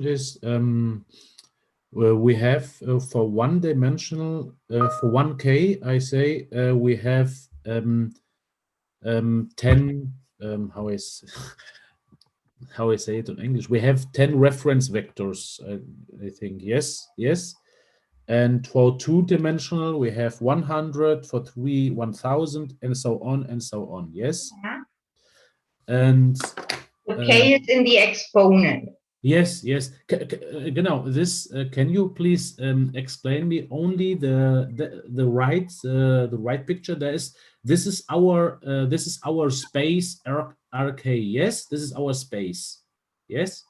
is we have for one dimensional for 1K, I say we have 10 how I say it in English, we have 10 reference vectors, I think. Yes. And for 2-dimensional we have 100, for 3 1000, and so on and so on. Yes. Yeah. And K is in the exponent. Yes. Genau. This can you please explain me only the right picture? This is our space RK. Yes, this is our space. Yes.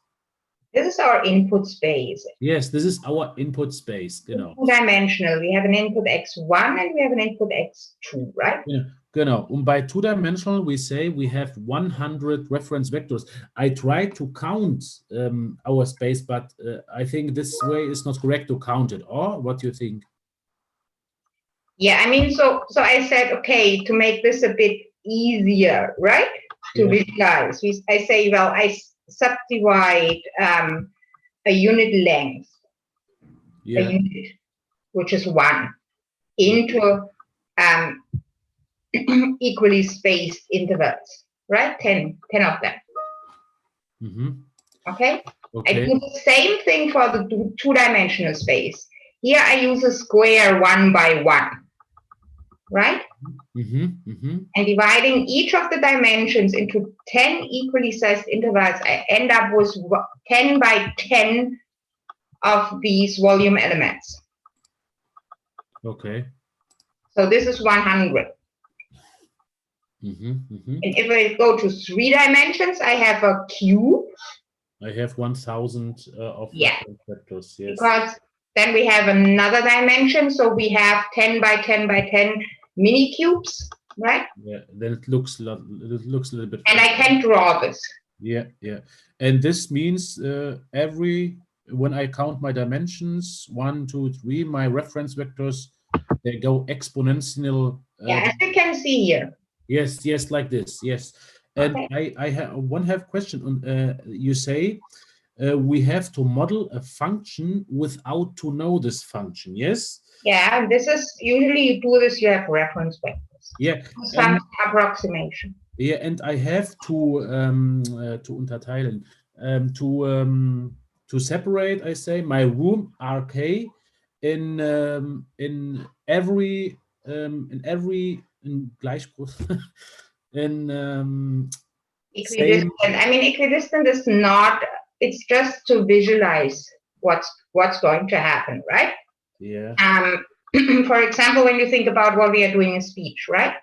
This is our input space. Yes, this is our input space. Genau. 2-dimensional. We have an input x1 and we have an input x2, right? Yeah. Genau. And by 2-dimensional, we say we have 100 reference vectors. I tried to count our space, but I think this way is not correct to count it. Or what do you think? Yeah, I mean, so I said, okay, to make this a bit easier, right? To visualize, I say, well, I subdivide a unit length, a unit, which is 1, into equally spaced intervals, right? 10 of them. Mm-hmm. Okay? I do the same thing for the 2-dimensional space. Here I use a square 1 by 1, right? And dividing each of the dimensions into 10 equally sized intervals, I end up with 10 by 10 of these volume elements. Okay. So this is 100. And if I go to 3 dimensions, I have a cube. I have 1000 of vectors. Yes. Because then we have another dimension, so we have 10 by 10 by 10 mini cubes, right? Yeah. Then it looks a little bit. And I can draw this. Yeah. And this means when I count my dimensions 1, 2, 3, my reference vectors, they go exponential. Yeah, as you can see here. Yes, like this. Yes. And okay. I have one question on you say we have to model a function without to know this function. Yes. Yeah, this is usually you do this, you have reference vectors. Yeah. Some approximation. Yeah, and I have to unterteilen, to separate, I say, my room RK in every gleichgroß in equidistant. I mean, equidistant is not. It's just to visualize what's going to happen, right? Yeah. For example, when you think about what we are doing in speech, right?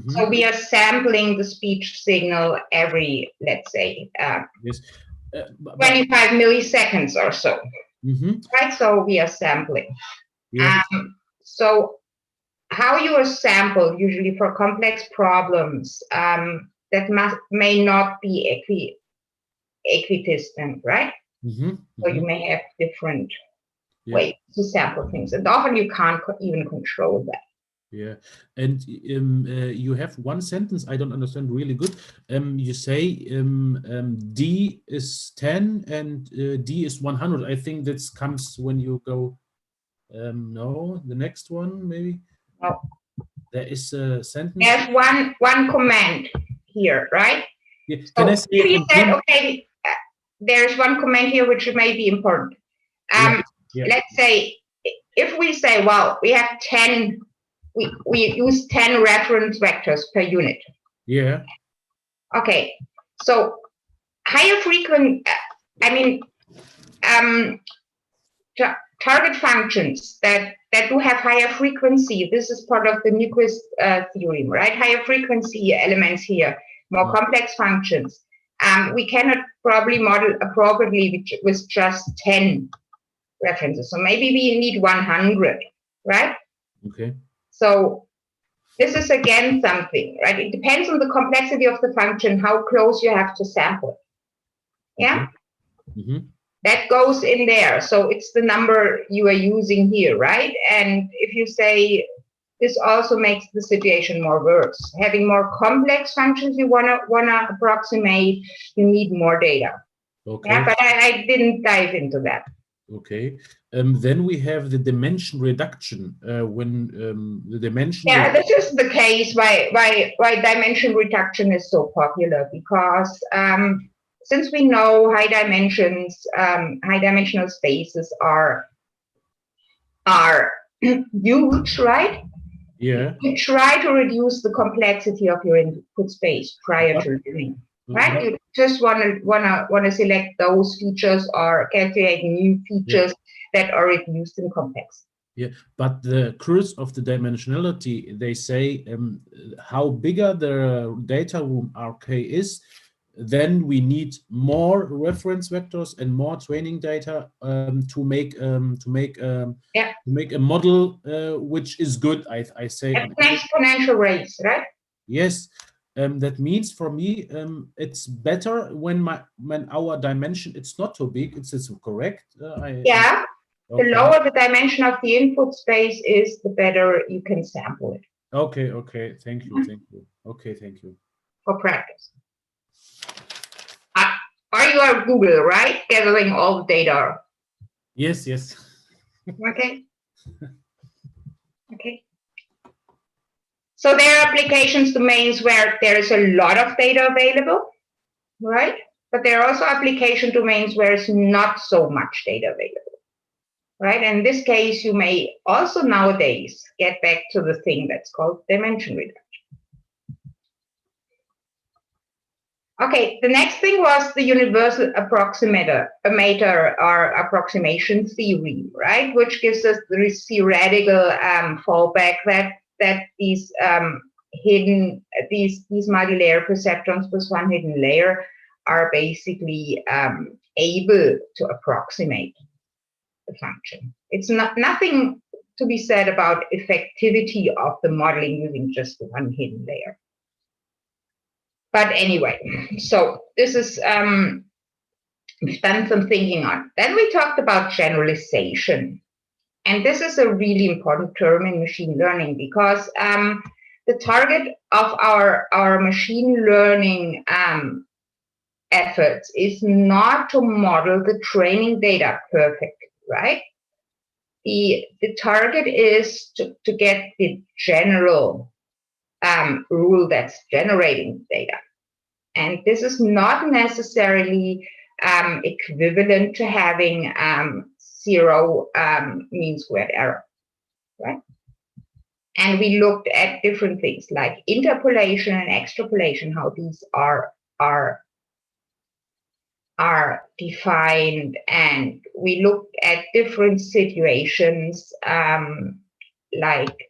So we are sampling the speech signal every, let's say, 25 milliseconds or so, right? So we are sampling. Yeah. So how you are sampled usually for complex problems that may not be equidistant, right? So you may have different ways to sample things, and often you can't even control that. Yeah, and you have one sentence I don't understand really good. You say D is 10 and D is 100. I think that comes when you go. No, the next one maybe. No. There is a sentence. There's one command here, right? Yeah. Can I say it said, okay, there's one command here which may be important. Let's say if we say, well, we have 10. We use 10 reference vectors per unit. Yeah. Okay. So higher frequency, target functions that do have higher frequency. This is part of the Nyquist theorem, right? Higher frequency elements here, more complex functions. We cannot probably model appropriately with just 10 references. So maybe we need 100, right? Okay. So this is again something, right? It depends on the complexity of the function, how close you have to sample. Yeah? That goes in there. So it's the number you are using here, right? And if you say this also makes the situation more worse. Having more complex functions you wanna approximate, you need more data. Okay. Yeah, but I didn't dive into that. Okay. Then we have the dimension reduction. When the dimension. Yeah, this is the case why dimension reduction is so popular, because since we know high dimensional spaces are huge, right? Yeah. You try to reduce the complexity of your input space prior to learning, right? You just wanna select those features or calculate new features that are reduced in complexity. Yeah, but the curse of the dimensionality, they say, how bigger the data room RK is, then we need more reference vectors and more training data to make a model which is good. I say an exponential race, right? Yes. That means for me, it's better when our dimension, it's not too big. It's correct. The lower the dimension of the input space is, the better you can sample it. Okay. Thank you. Okay, thank you. For practice. Are you at Google, right? Gathering all the data. Yes. Okay. So there are applications domains where there is a lot of data available, right? But there are also application domains where it's not so much data available, right? And in this case, you may also nowadays get back to the thing that's called dimension reduction. Okay, the next thing was the universal approximator or approximation theory, right? Which gives us the theoretical fallback that these multi-layer perceptrons with one hidden layer are basically able to approximate the function. It's nothing to be said about effectivity of the modeling using just one hidden layer. But anyway, so this is, we've done some thinking on. Then we talked about generalization. And this is a really important term in machine learning, because the target of our machine learning efforts is not to model the training data perfectly, right? The target is to get the general rule that's generating data. And this is not necessarily equivalent to having zero mean squared error, right? And we looked at different things like interpolation and extrapolation, how these are defined, and we looked at different situations like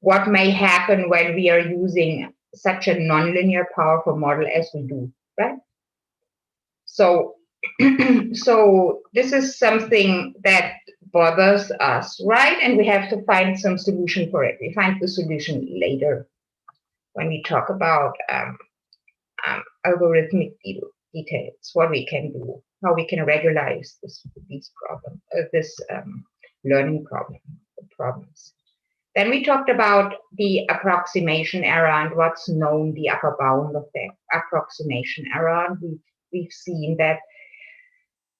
what may happen when we are using such a nonlinear powerful model as we do, right? So, so this is something that bothers us, right? And we have to find some solution for it. We find the solution later when we talk about algorithmic details, what we can do, how we can regularize these problems, learning problems. Then we talked about the approximation error and what's known the upper bound of the approximation error. And we've seen that,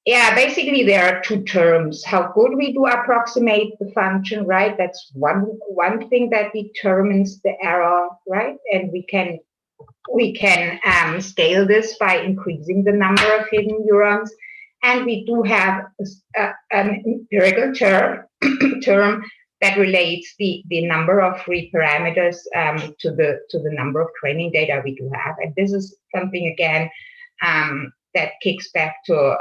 yeah, basically there are two terms. How good we do approximate the function, right? That's one thing that determines the error, right? And we can scale this by increasing the number of hidden neurons. And we do have an empirical term that relates the number of free parameters to the number of training data we do have. And this is something, again, that kicks back to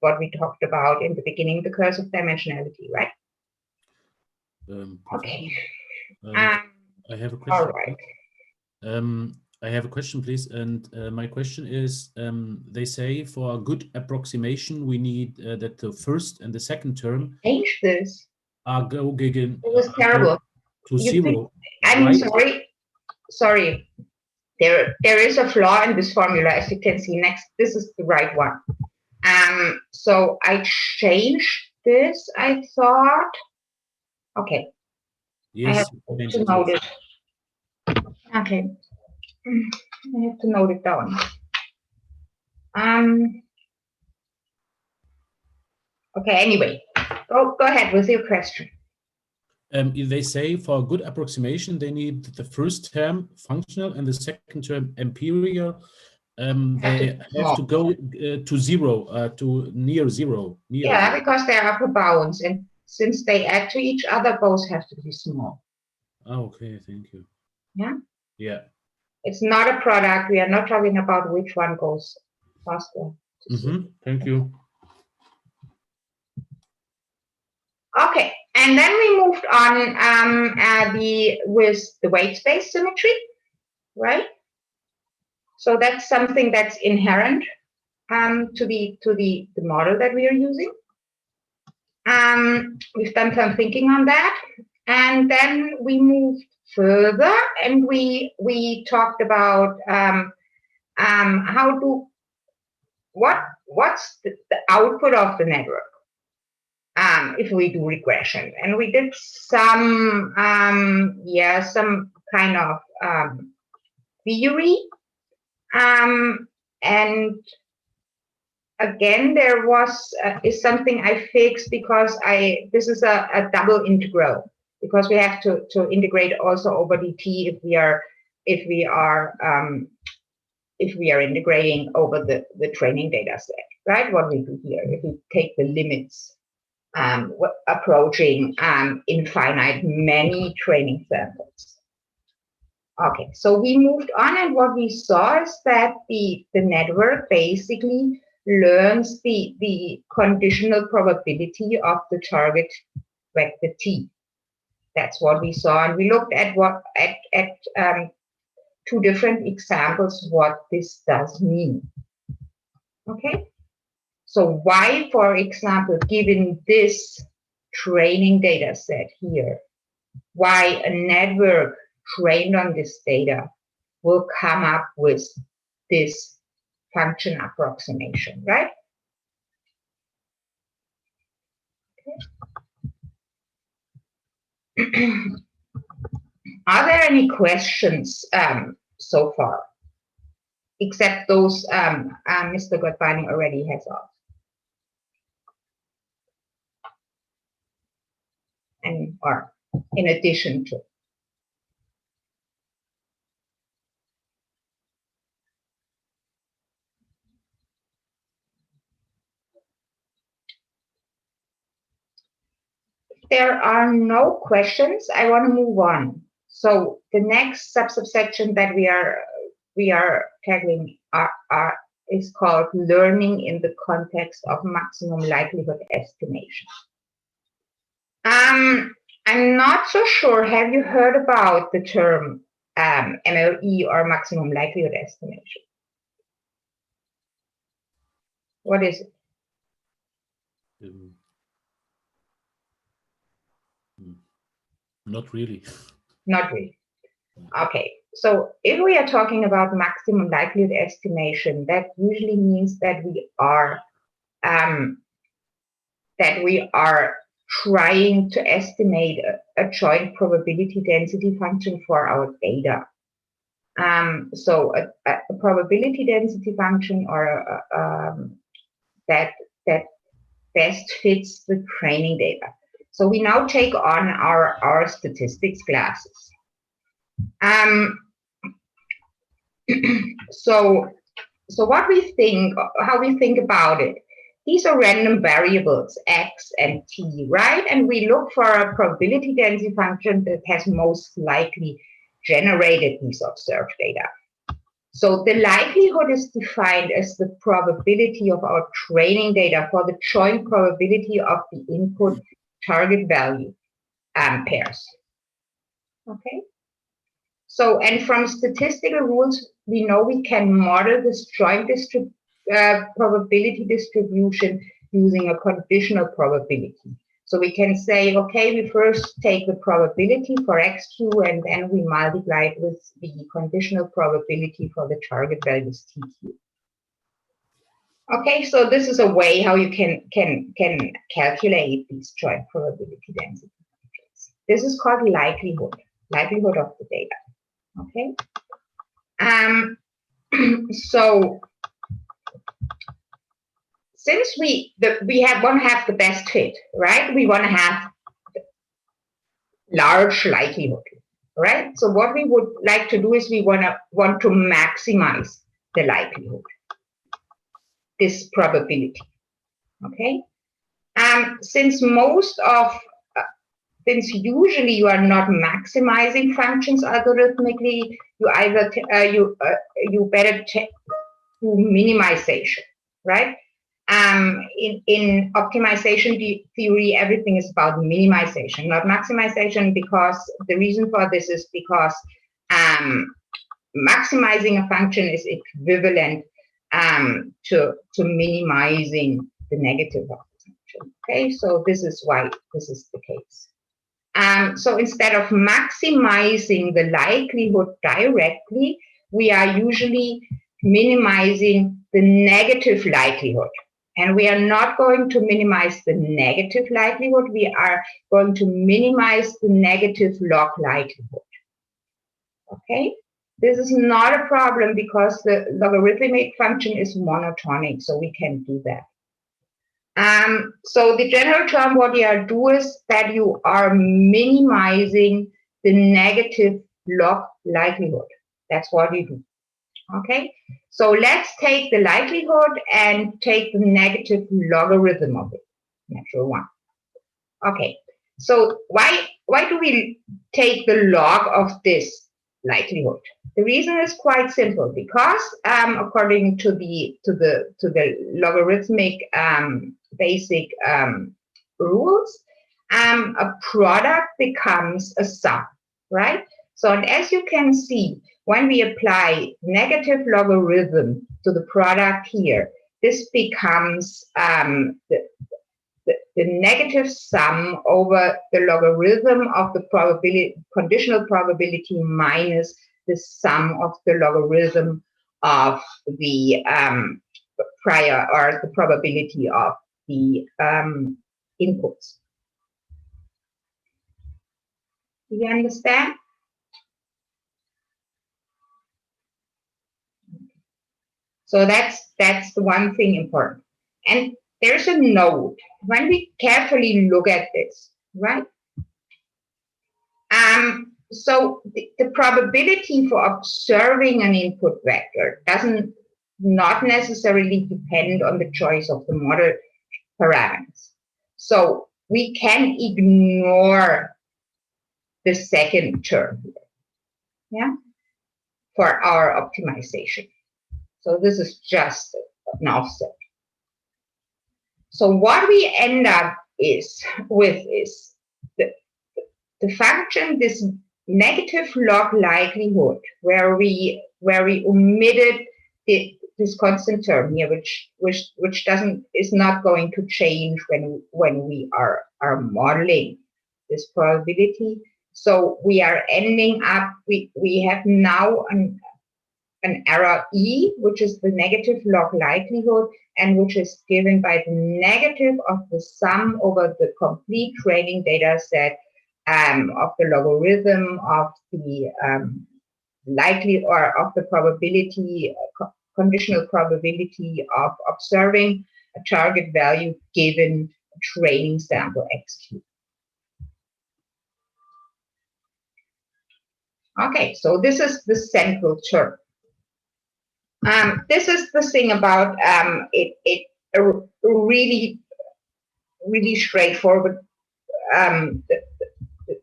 what we talked about in the beginning, the curse of dimensionality, right? Okay. I have a question. All right. I have a question, please. And my question is, they say for a good approximation, we need that the first and the second term change this. Go gegen, it was terrible. To zero. I'm right? sorry. There is a flaw in this formula, as you can see next. This is the right one. So I changed this, I thought. Okay. Yes, I have to note it. Okay. I have to note it down. Okay, anyway, go ahead with your question. They say for a good approximation, they need the first term functional and the second term empirical. They have to go to zero, to near zero. Yeah, because they are upper bounds, and since they add to each other, both have to be small. Oh, okay, thank you. Yeah? Yeah. It's not a product. We are not talking about which one goes faster. Thank you. Okay, and then we moved on with the weight space symmetry, right? So that's something that's inherent to the model that we are using. We've done some thinking on that, and then we moved further, and we talked about what's the output of the network if we do regression, and we did some some kind of theory, and again there is something I fixed because this is a double integral, because we have to integrate also over dt if we are integrating over the training data set, right? What we do here, if we take the limits approaching infinite many training samples. Okay, so we moved on, and what we saw is that the network basically learns the conditional probability of the target vector t. That's what we saw, and we looked at two different examples what this does mean. Okay, so why, for example, given this training data set here, why a network trained on this data will come up with this function approximation, right? Okay. Are there any questions so far, except those Mr. Gottbani already has asked? And or in addition to. If there are no questions, I want to move on. So the next subsection that we are tackling is called learning in the context of maximum likelihood estimation. I'm not so sure. Have you heard about the term MLE, or maximum likelihood estimation? What is it? Not really. Not really. Okay, so if we are talking about maximum likelihood estimation, that usually means that we are trying to estimate a joint probability density function for our data. So a probability density function, or that best fits the training data. So we now take on our statistics classes. So what we think, how we think about it, these are random variables, x and t, right? And we look for a probability density function that has most likely generated these observed data. So the likelihood is defined as the probability of our training data for the joint probability of the input target value pairs. Okay. So, and from statistical rules, we know we can model this joint probability distribution using a conditional probability. So we can say, okay, we first take the probability for xq, and then we multiply it with the conditional probability for the target values tq. Okay, so this is a way how you can calculate these joint probability density functions. This is called likelihood of the data. Okay. So since we want to have the best fit, right? We want to have large likelihood, right? So what we would like to do is we want to maximize the likelihood, this probability. Okay. Since usually you are not maximizing functions algorithmically, you either you better do minimization, right? In optimization theory, everything is about minimization, not maximization, because the reason for this is because maximizing a function is equivalent to minimizing the negative of the function. Okay, so this is why this is the case. So instead of maximizing the likelihood directly, we are usually minimizing the negative likelihood. And we are not going to minimize the negative likelihood. We are going to minimize the negative log likelihood. Okay? This is not a problem because the logarithmic function is monotonic, so we can do that. So the general term, what you are doing is that you are minimizing the negative log likelihood. That's what you do. Okay, so let's take the likelihood and take the negative logarithm of it, natural one. Okay, so why do we take the log of this likelihood? The reason is quite simple, because according to the logarithmic basic rules, a product becomes a sum, right? So, and as you can see, when we apply negative logarithm to the product here, this becomes the negative sum over the logarithm of the probability, conditional probability, minus the sum of the logarithm of the prior, or the probability of the inputs. Do you understand? So that's the one thing important. And there's a note when we carefully look at this, right? So the probability for observing an input vector doesn't not necessarily depend on the choice of the model parameters. So we can ignore the second term here, yeah, for our optimization. So this is just an offset. So what we end up with is the function, this negative log likelihood, where we omitted this constant term here, which is not going to change when we are modeling this probability. So we are ending up, we have now an error E, which is the negative log likelihood, and which is given by the negative of the sum over the complete training data set of the logarithm of the likely, or of the probability, conditional probability of observing a target value given a training sample XQ. Okay, so this is the central term. This is the thing about it really straightforward,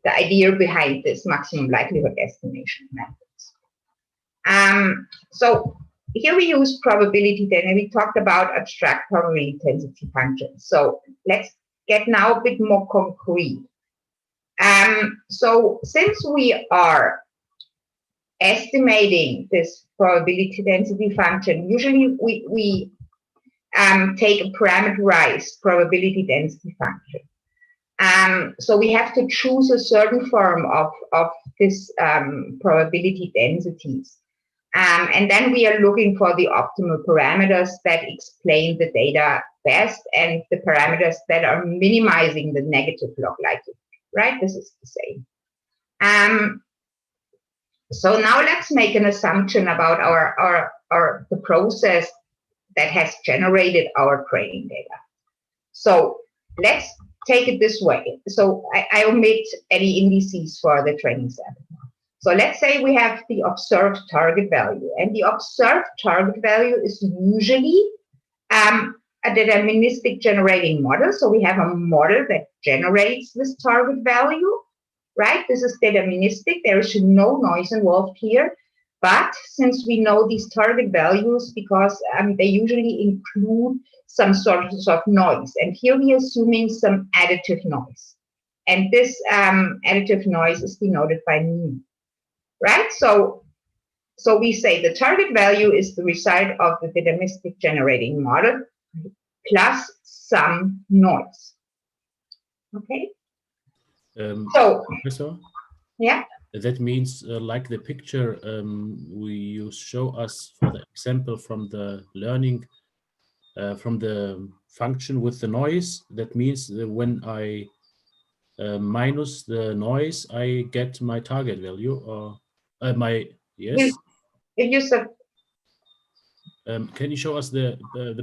the idea behind this maximum likelihood estimation methods. So here we use probability density. We talked about abstract probability density functions. So let's get now a bit more concrete. So since we are estimating this probability density function, usually we take a parameterized probability density function. So we have to choose a certain form of this probability densities. And then we are looking for the optimal parameters that explain the data best, and the parameters that are minimizing the negative log likelihood, right? This is the same. So now let's make an assumption about the process that has generated our training data. So let's take it this way. So I omit any indices for the training sample. So let's say we have the observed target value, and the observed target value is usually a deterministic generating model. So we have a model that generates this target value, right? This is deterministic. There is no noise involved here. But since we know these target values, because they usually include some sort of noise, and here we are assuming some additive noise, and this additive noise is denoted by mu, right? So we say the target value is the result of the deterministic generating model plus some noise. Okay. Professor? Yeah. That means, like the picture you show us for the example from the learning, from the function with the noise, that means that when I minus the noise, I get my target value, or yes? Can you show us the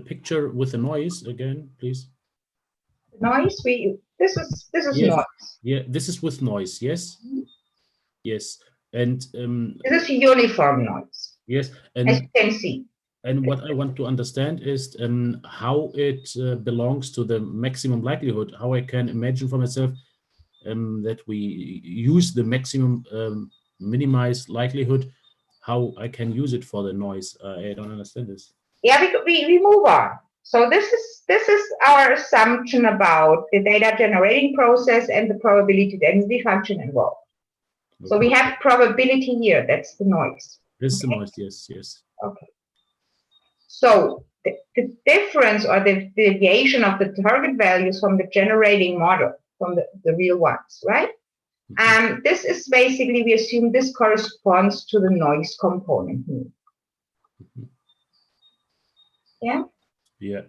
picture with the noise again, please? Noise, this is yes. noise. Yeah, this is with noise, yes? Yes. And this is uniform noise. Yes, and as you can see. And what I want to understand is how it belongs to the maximum likelihood, how I can imagine for myself that we use the maximum minimized likelihood, how I can use it for the noise. I don't understand this. Yeah, we move on. So this is our assumption about the data generating process and the probability density function involved. Okay. So we have probability here, that's the noise. This is the noise, yes, yes. Okay. So the difference or the deviation of the target values from the generating model, from the real ones, right? Mm-hmm. This is basically, we assume this corresponds to the noise component. Mm-hmm. Yeah? Yeah.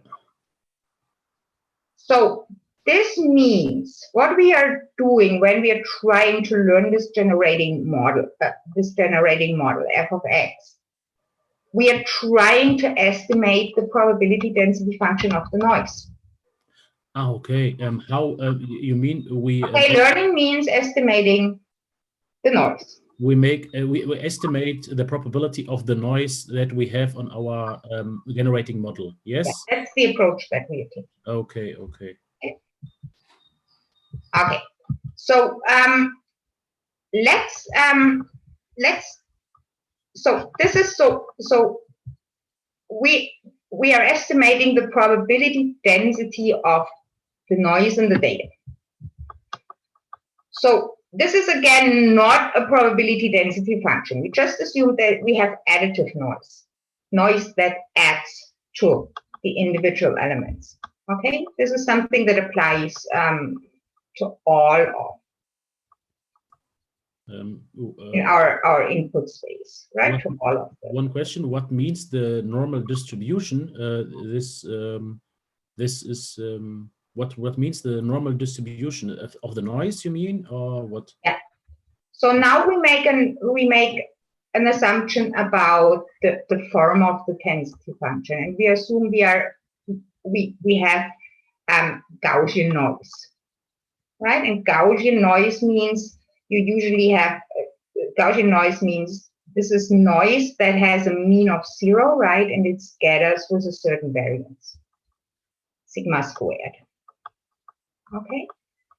So this means what we are doing when we are trying to learn this generating model, f of x, we are trying to estimate the probability density function of the noise. Okay. How you mean we? Okay, learning means estimating the noise. We make we estimate the probability of the noise that we have on our generating model. Yes. Yeah, that's the approach that we are taking. Okay. Okay. Okay. So let's so this is so we are estimating the probability density of the noise in the data. So this is again not a probability density function. We just assume that we have additive noise that adds to the individual elements. Okay, this is something that applies to all of in our input space, right? To all of them. One question: what means the normal distribution? This is what means the normal distribution of the noise? You mean, or what? Yeah. So now we make an assumption about the form of the density function, and we assume we have Gaussian noise, right? And Gaussian noise means you usually have Gaussian noise means this is noise that has a mean of 0, right? And it scatters with a certain variance, sigma squared. Okay.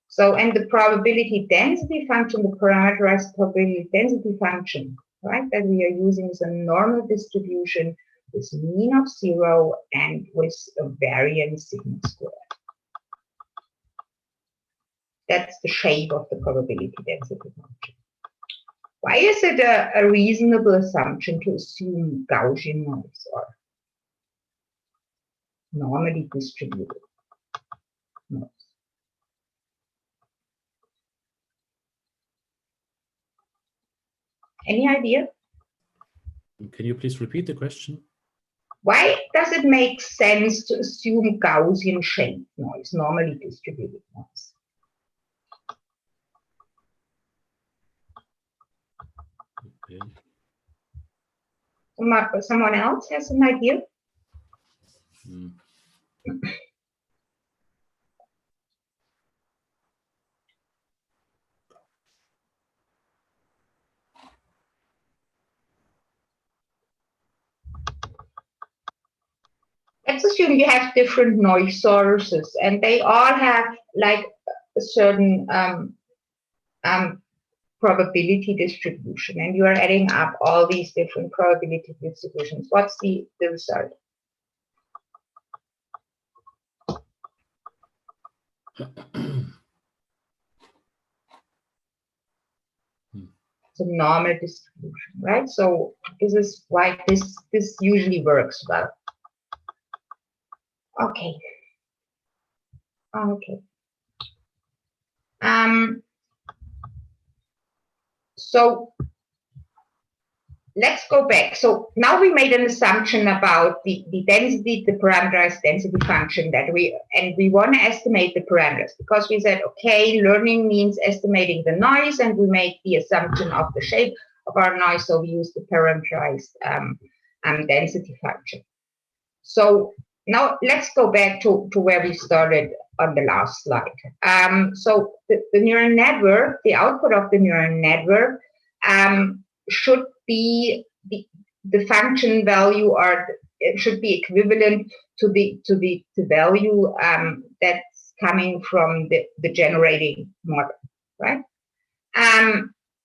So, and the probability density function, the parameterized probability density function, right, that we are using is a normal distribution with mean of 0 and with a variance sigma squared. That's the shape of the probability density function. Why is it a reasonable assumption to assume Gaussian noise or normally distributed noise? Any idea? Can you please repeat the question? Why does it make sense to assume Gaussian shaped noise, normally distributed noise? Okay. Someone else has an idea? Mm. Let's assume you have different noise sources and they all have like a certain probability distribution, and you are adding up all these different probability distributions. What's the result? It's a normal distribution, right? So this is why this usually works well. Okay. Okay. So let's go back. So now we made an assumption about the density, the parameterized density function that we want to estimate the parameters, because we said, okay, learning means estimating the noise, and we make the assumption of the shape of our noise. So we use the parameterized density function. So now let's go back to where we started on the last slide. So the neural network, the output of the neural network should be the function value, or it should be equivalent to the value that's coming from the generating model, right?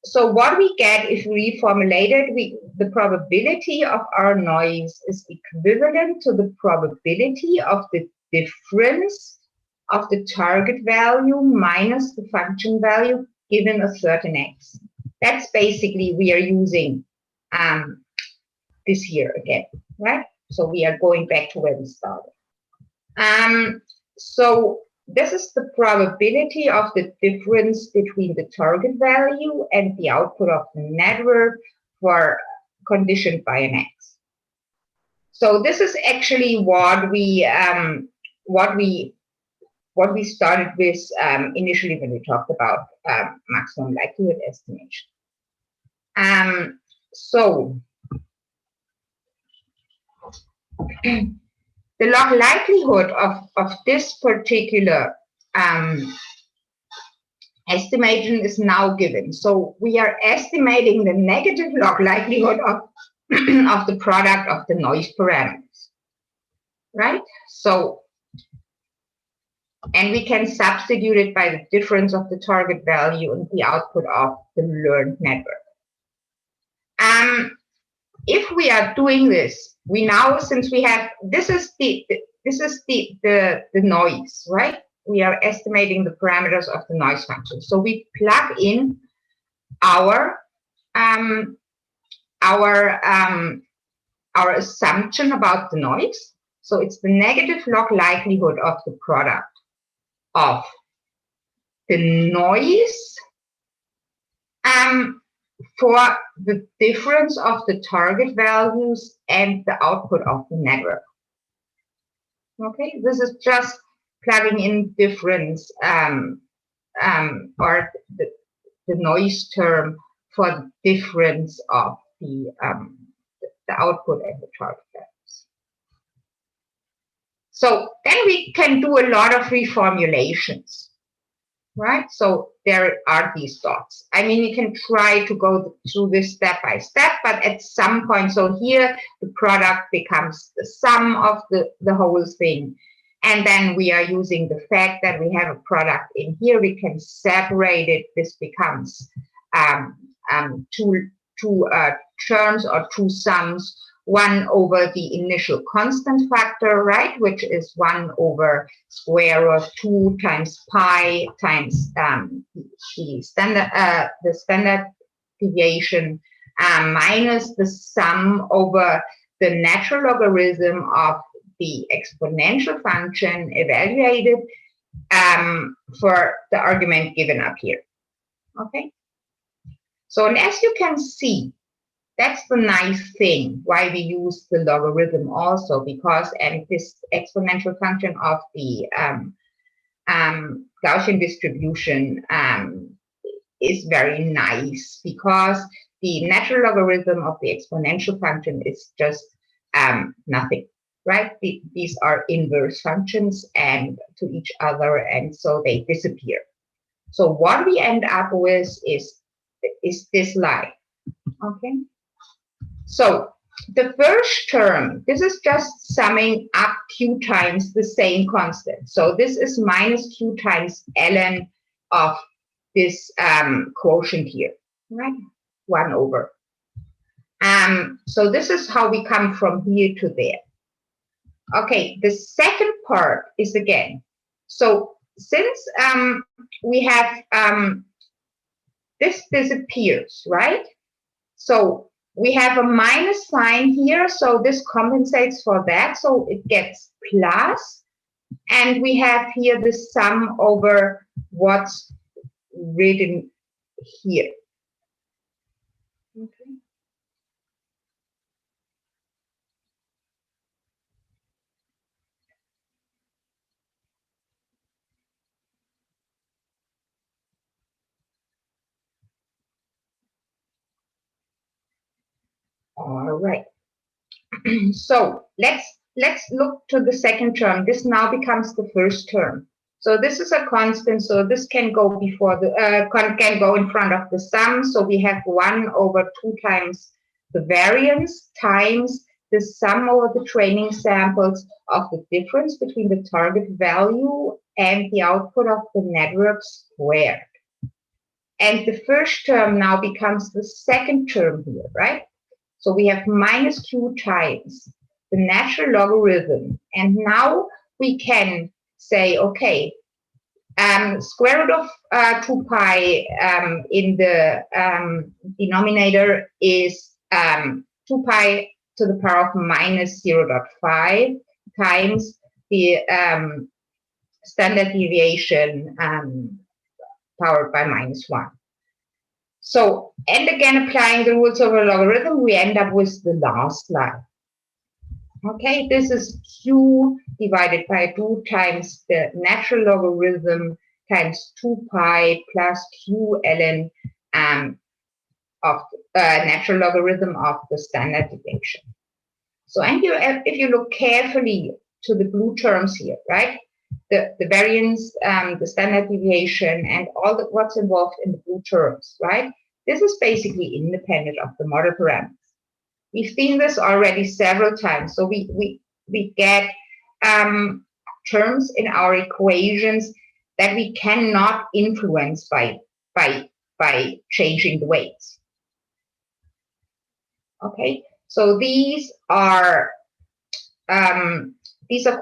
So what we get if we reformulate it, the probability of our noise is equivalent to the probability of the difference of the target value minus the function value given a certain x. That's basically we are using this here again, right? So we are going back to where we started. So this is the probability of the difference between the target value and the output of the network for conditioned by an x. So this is actually what we started with initially when we talked about maximum likelihood estimation. So the log likelihood of this particular estimation is now given. So we are estimating the negative log likelihood of of the product of the noise parameters, right? So, and we can substitute it by the difference of the target value and the output of the learned network. If we are doing this, we now, since we have, this is the noise, right? We are estimating the parameters of the noise function. So we plug in our assumption about the noise. So it's the negative log likelihood of the product of the noise for the difference of the target values and the output of the network. Okay, this is just plugging in difference or the noise term for the difference of the output and the target values. So then we can do a lot of reformulations, right? So there are these dots. I mean, you can try to go through this step by step, but at some point, so here the product becomes the sum of the whole thing. And then we are using the fact that we have a product in here, we can separate it. This becomes two terms or two sums, one over the initial constant factor, right, which is 1 over square root of 2 times pi times the standard deviation minus the sum over the natural logarithm of the exponential function evaluated for the argument given up here. Okay. So, and as you can see, that's the nice thing why we use the logarithm also, because this exponential function of the Gaussian distribution is very nice, because the natural logarithm of the exponential function is just nothing, right? These are inverse functions and to each other, and so they disappear. So what we end up with is this line, okay? So the first term, this is just summing up q times the same constant. So this is minus q times ln of this quotient here, right? 1 over. So this is how we come from here to there. Okay, the second part is again, so since we have this disappears, right? So we have a minus sign here, so this compensates for that, so it gets plus, and we have here the sum over what's written here. Okay. All right. So let's look to the second term. This now becomes the first term. So this is a constant. So this can go before the can go in front of the sum. So we have 1 over 2 times the variance times the sum over the training samples of the difference between the target value and the output of the network squared. And the first term now becomes the second term here, right? So we have minus q times the natural logarithm. And now we can say, okay, square root of 2 pi in the denominator is 2 pi to the power of minus 0.5 times the standard deviation powered by minus 1. So, and again, applying the rules of a logarithm, we end up with the last line. Okay, this is q divided by 2 times the natural logarithm times 2 pi plus q ln of natural logarithm of the standard deviation. So, and if you look carefully to the blue terms here, right? The variance, the standard deviation, and all what's involved in the blue terms, right? This is basically independent of the model parameters. We've seen this already several times. So we get terms in our equations that we cannot influence by changing the weights. Okay, so these are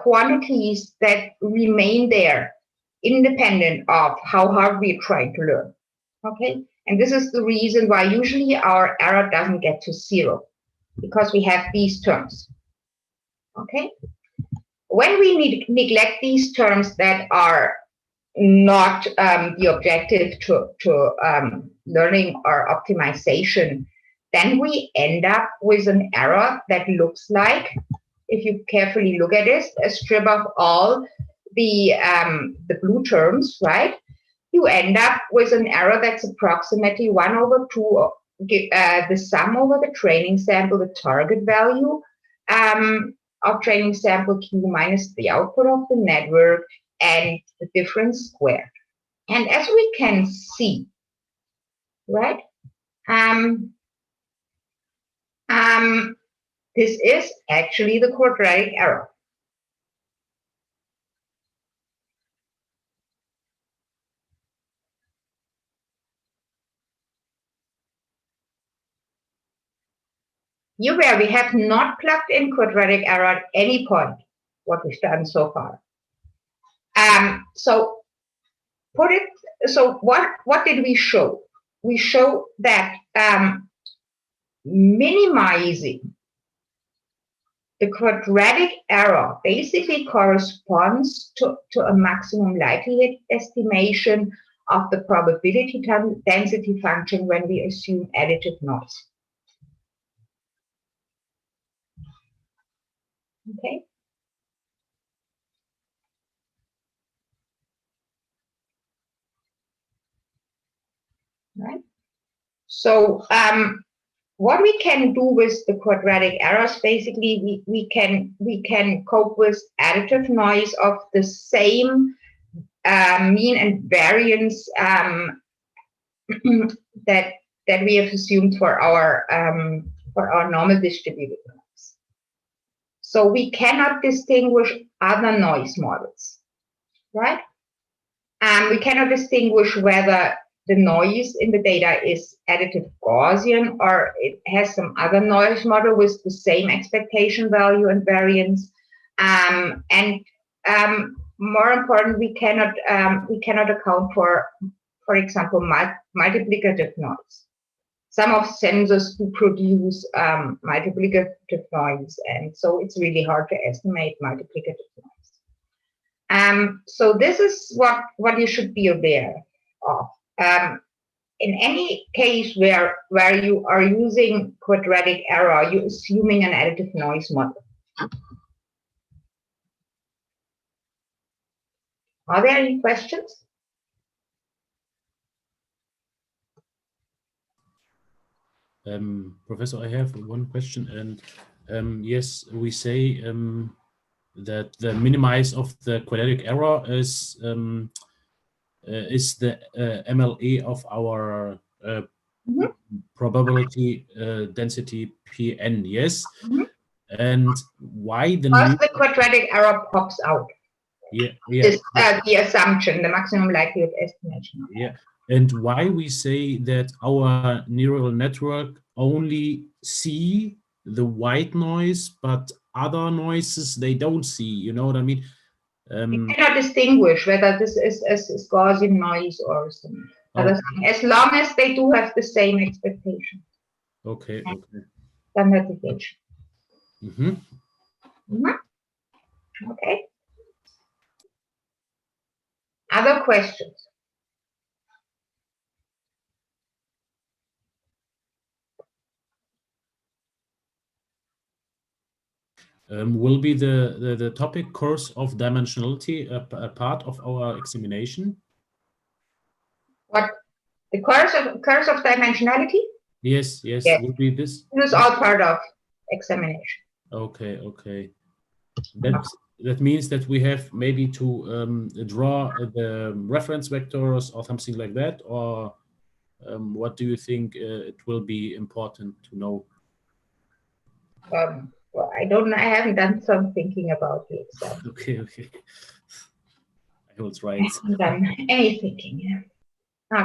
quantities that remain there independent of how hard we're trying to learn. Okay, and this is the reason why usually our error doesn't get to 0, because we have these terms. Okay, when we neglect these terms that are not the objective to learning or optimization, then we end up with an error that looks like, if you carefully look at this, a strip of all the blue terms, right? You end up with an error that's approximately 1 over 2, the sum over the training sample, the target value of training sample Q minus the output of the network, and the difference squared. And as we can see, right, this is actually the quadratic error. Here where we have not plugged in quadratic error at any point, what we've done so far. So what did we show? We show that minimizing the quadratic error basically corresponds to a maximum likelihood estimation of the probability density function when we assume additive noise. Okay. Right. So what we can do with the quadratic errors, basically, we can cope with additive noise of the same mean and variance that we have assumed for our normal distributed noise. So we cannot distinguish other noise models, right? We cannot distinguish whether the noise in the data is additive Gaussian or it has some other noise model with the same expectation value and variance. More important, we cannot account for example, multiplicative noise. Some of sensors do produce multiplicative noise, and so it's really hard to estimate multiplicative noise. So this is what you should be aware of. In any case where you are using quadratic error, you're assuming an additive noise model. Are there any questions? Professor, I have one question, and yes, we say that the minimize of the quadratic error is the MLA of our probability density Pn, yes? And why the quadratic error pops out? Yeah. This, the assumption, the maximum likelihood estimation. Yeah. And why we say that our neural network only see the white noise, but other noises they don't see, you know what I mean? You cannot distinguish whether this is Gaussian noise or some other thing, as long as they do have the same expectation. Okay, okay. Standardization. Mm-hmm. Okay. Other questions? Will be the topic course of dimensionality a part of our examination? What? The course of dimensionality? Yes. Will be this? This is all part of examination. Okay. That means that we have maybe to draw the reference vectors or something like that, or what do you think it will be important to know? Well, I haven't done some thinking about it. So. Okay. I was right. I haven't done any thinking. Yeah.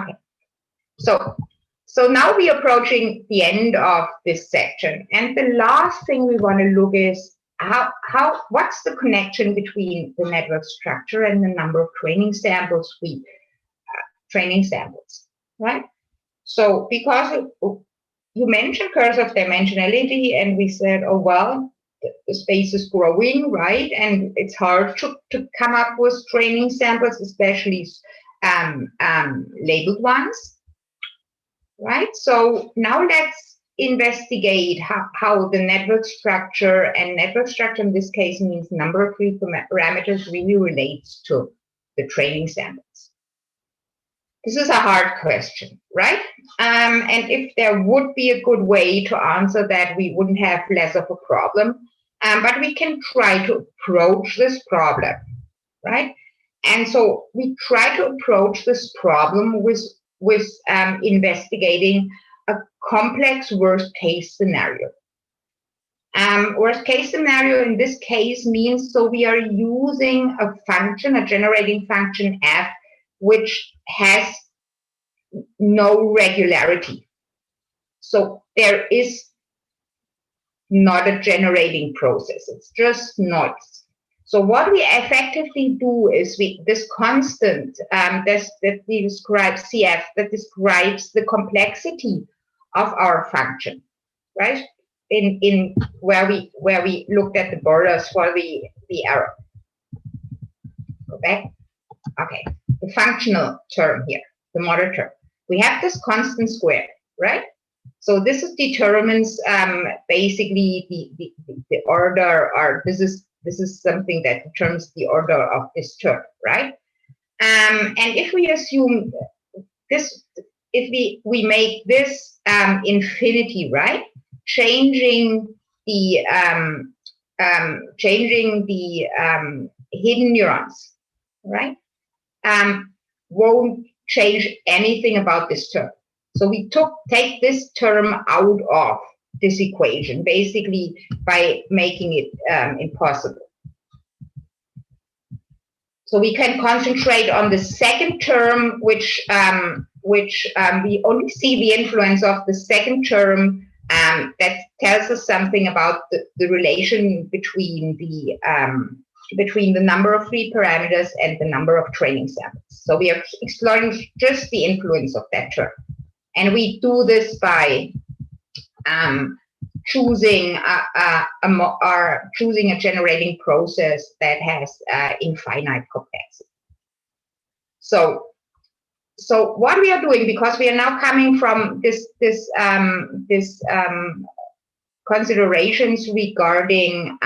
Okay. So now we're approaching the end of this section, and the last thing we want to look is what's the connection between the network structure and the number of training samples right? So because you mentioned curse of dimensionality, and we said, oh well, the space is growing, right? And it's hard to come up with training samples, especially labeled ones, right? So now let's investigate how the network structure, and network structure in this case means number of free parameters, really relates to the training samples. This is a hard question, right? And if there would be a good way to answer that, we wouldn't have less of a problem. But we can try to approach this problem, right? And so we try to approach this problem with investigating a complex worst-case scenario. Worst-case scenario in this case means, so we are using a function, a generating function f, which has no regularity. So there is not a generating process, it's just noise. So what we effectively do is this constant that we describe CF, that describes the complexity of our function, right? In where we looked at the borders for the error. Go back. Okay, the functional term here, the model term. We have this constant square, right? So this determines basically the order, or this is something that determines the order of this term, right? And if we assume this we make this infinity, right? Changing the hidden neurons, right? Won't change anything about this term. So we take this term out of this equation, basically by making it impossible. So we can concentrate on the second term, which we only see the influence of the second term. That tells us something about the relation between the number of free parameters and the number of training samples. So we are exploring just the influence of that term. And we do this by choosing a generating process that has infinite complexity. So what we are doing, because we are now coming from this considerations regarding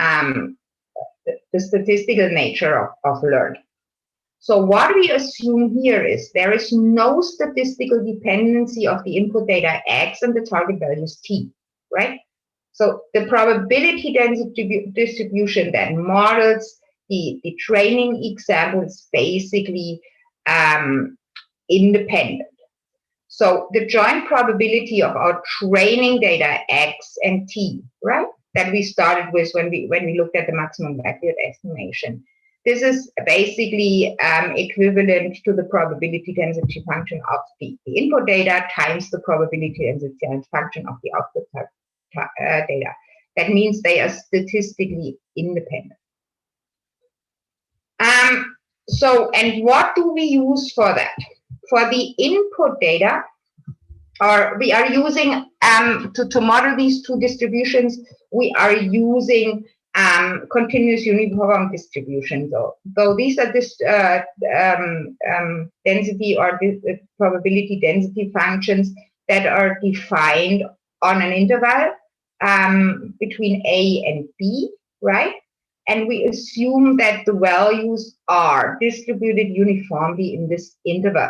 the statistical nature of learning. So what we assume here is there is no statistical dependency of the input data X and the target values T, right? So the probability density distribution that models the training example is basically independent. So the joint probability of our training data X and T, right, that we started with when we looked at the maximum likelihood estimation, this is basically equivalent to the probability density function of the input data times the probability density function of the output data. That means they are statistically independent. And what do we use for that? For the input data, or we are using to model these two distributions, we are using continuous uniform distributions. Though these are this density or probability density functions that are defined on an interval between A and B, right? And we assume that the values are distributed uniformly in this interval.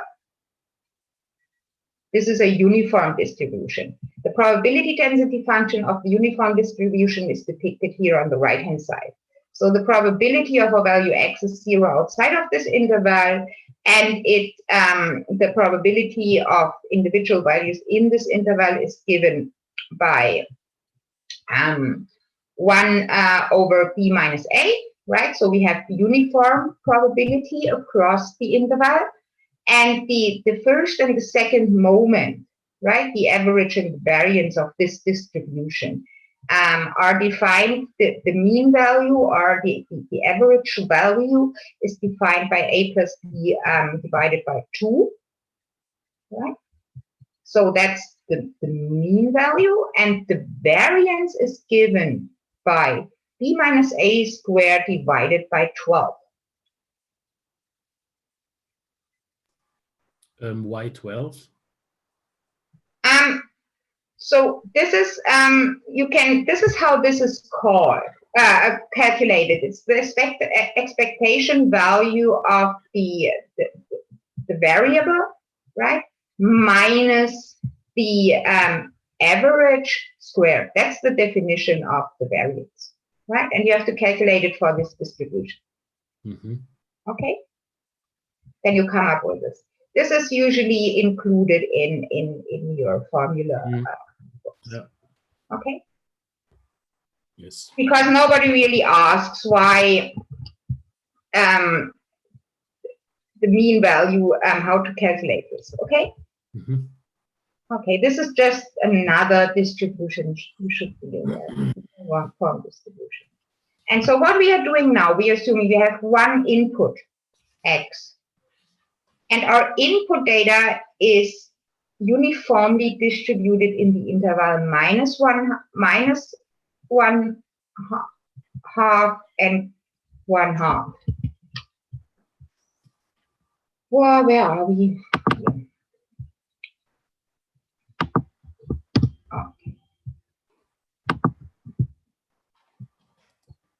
This is a uniform distribution. The probability density function of the uniform distribution is depicted here on the right-hand side. So the probability of a value X is 0 outside of this interval, and the probability of individual values in this interval is given by 1 over B minus A, right? So we have uniform probability across the interval. And the first and the second moment, right, the average and the variance of this distribution are defined, the mean value or the average value is defined by A plus B divided by 2, right? So that's the mean value, and the variance is given by B minus A squared divided by 12. Why 12? So this is this is how this is called calculated. It's the expectation value of the variable, right, minus the average squared. That's the definition of the variance, right? And you have to calculate it for this distribution. Mm-hmm. Okay. Then you come up with this. This is usually included in your formula. Yeah. Okay. Yes. Because nobody really asks why the mean value, how to calculate this. Okay. Mm-hmm. Okay. This is just another distribution you should be aware of. One form distribution. And so what we are doing now, we are assuming we have one input X. And our input data is uniformly distributed in the interval minus one half and 1/2. Well, where are we? Okay.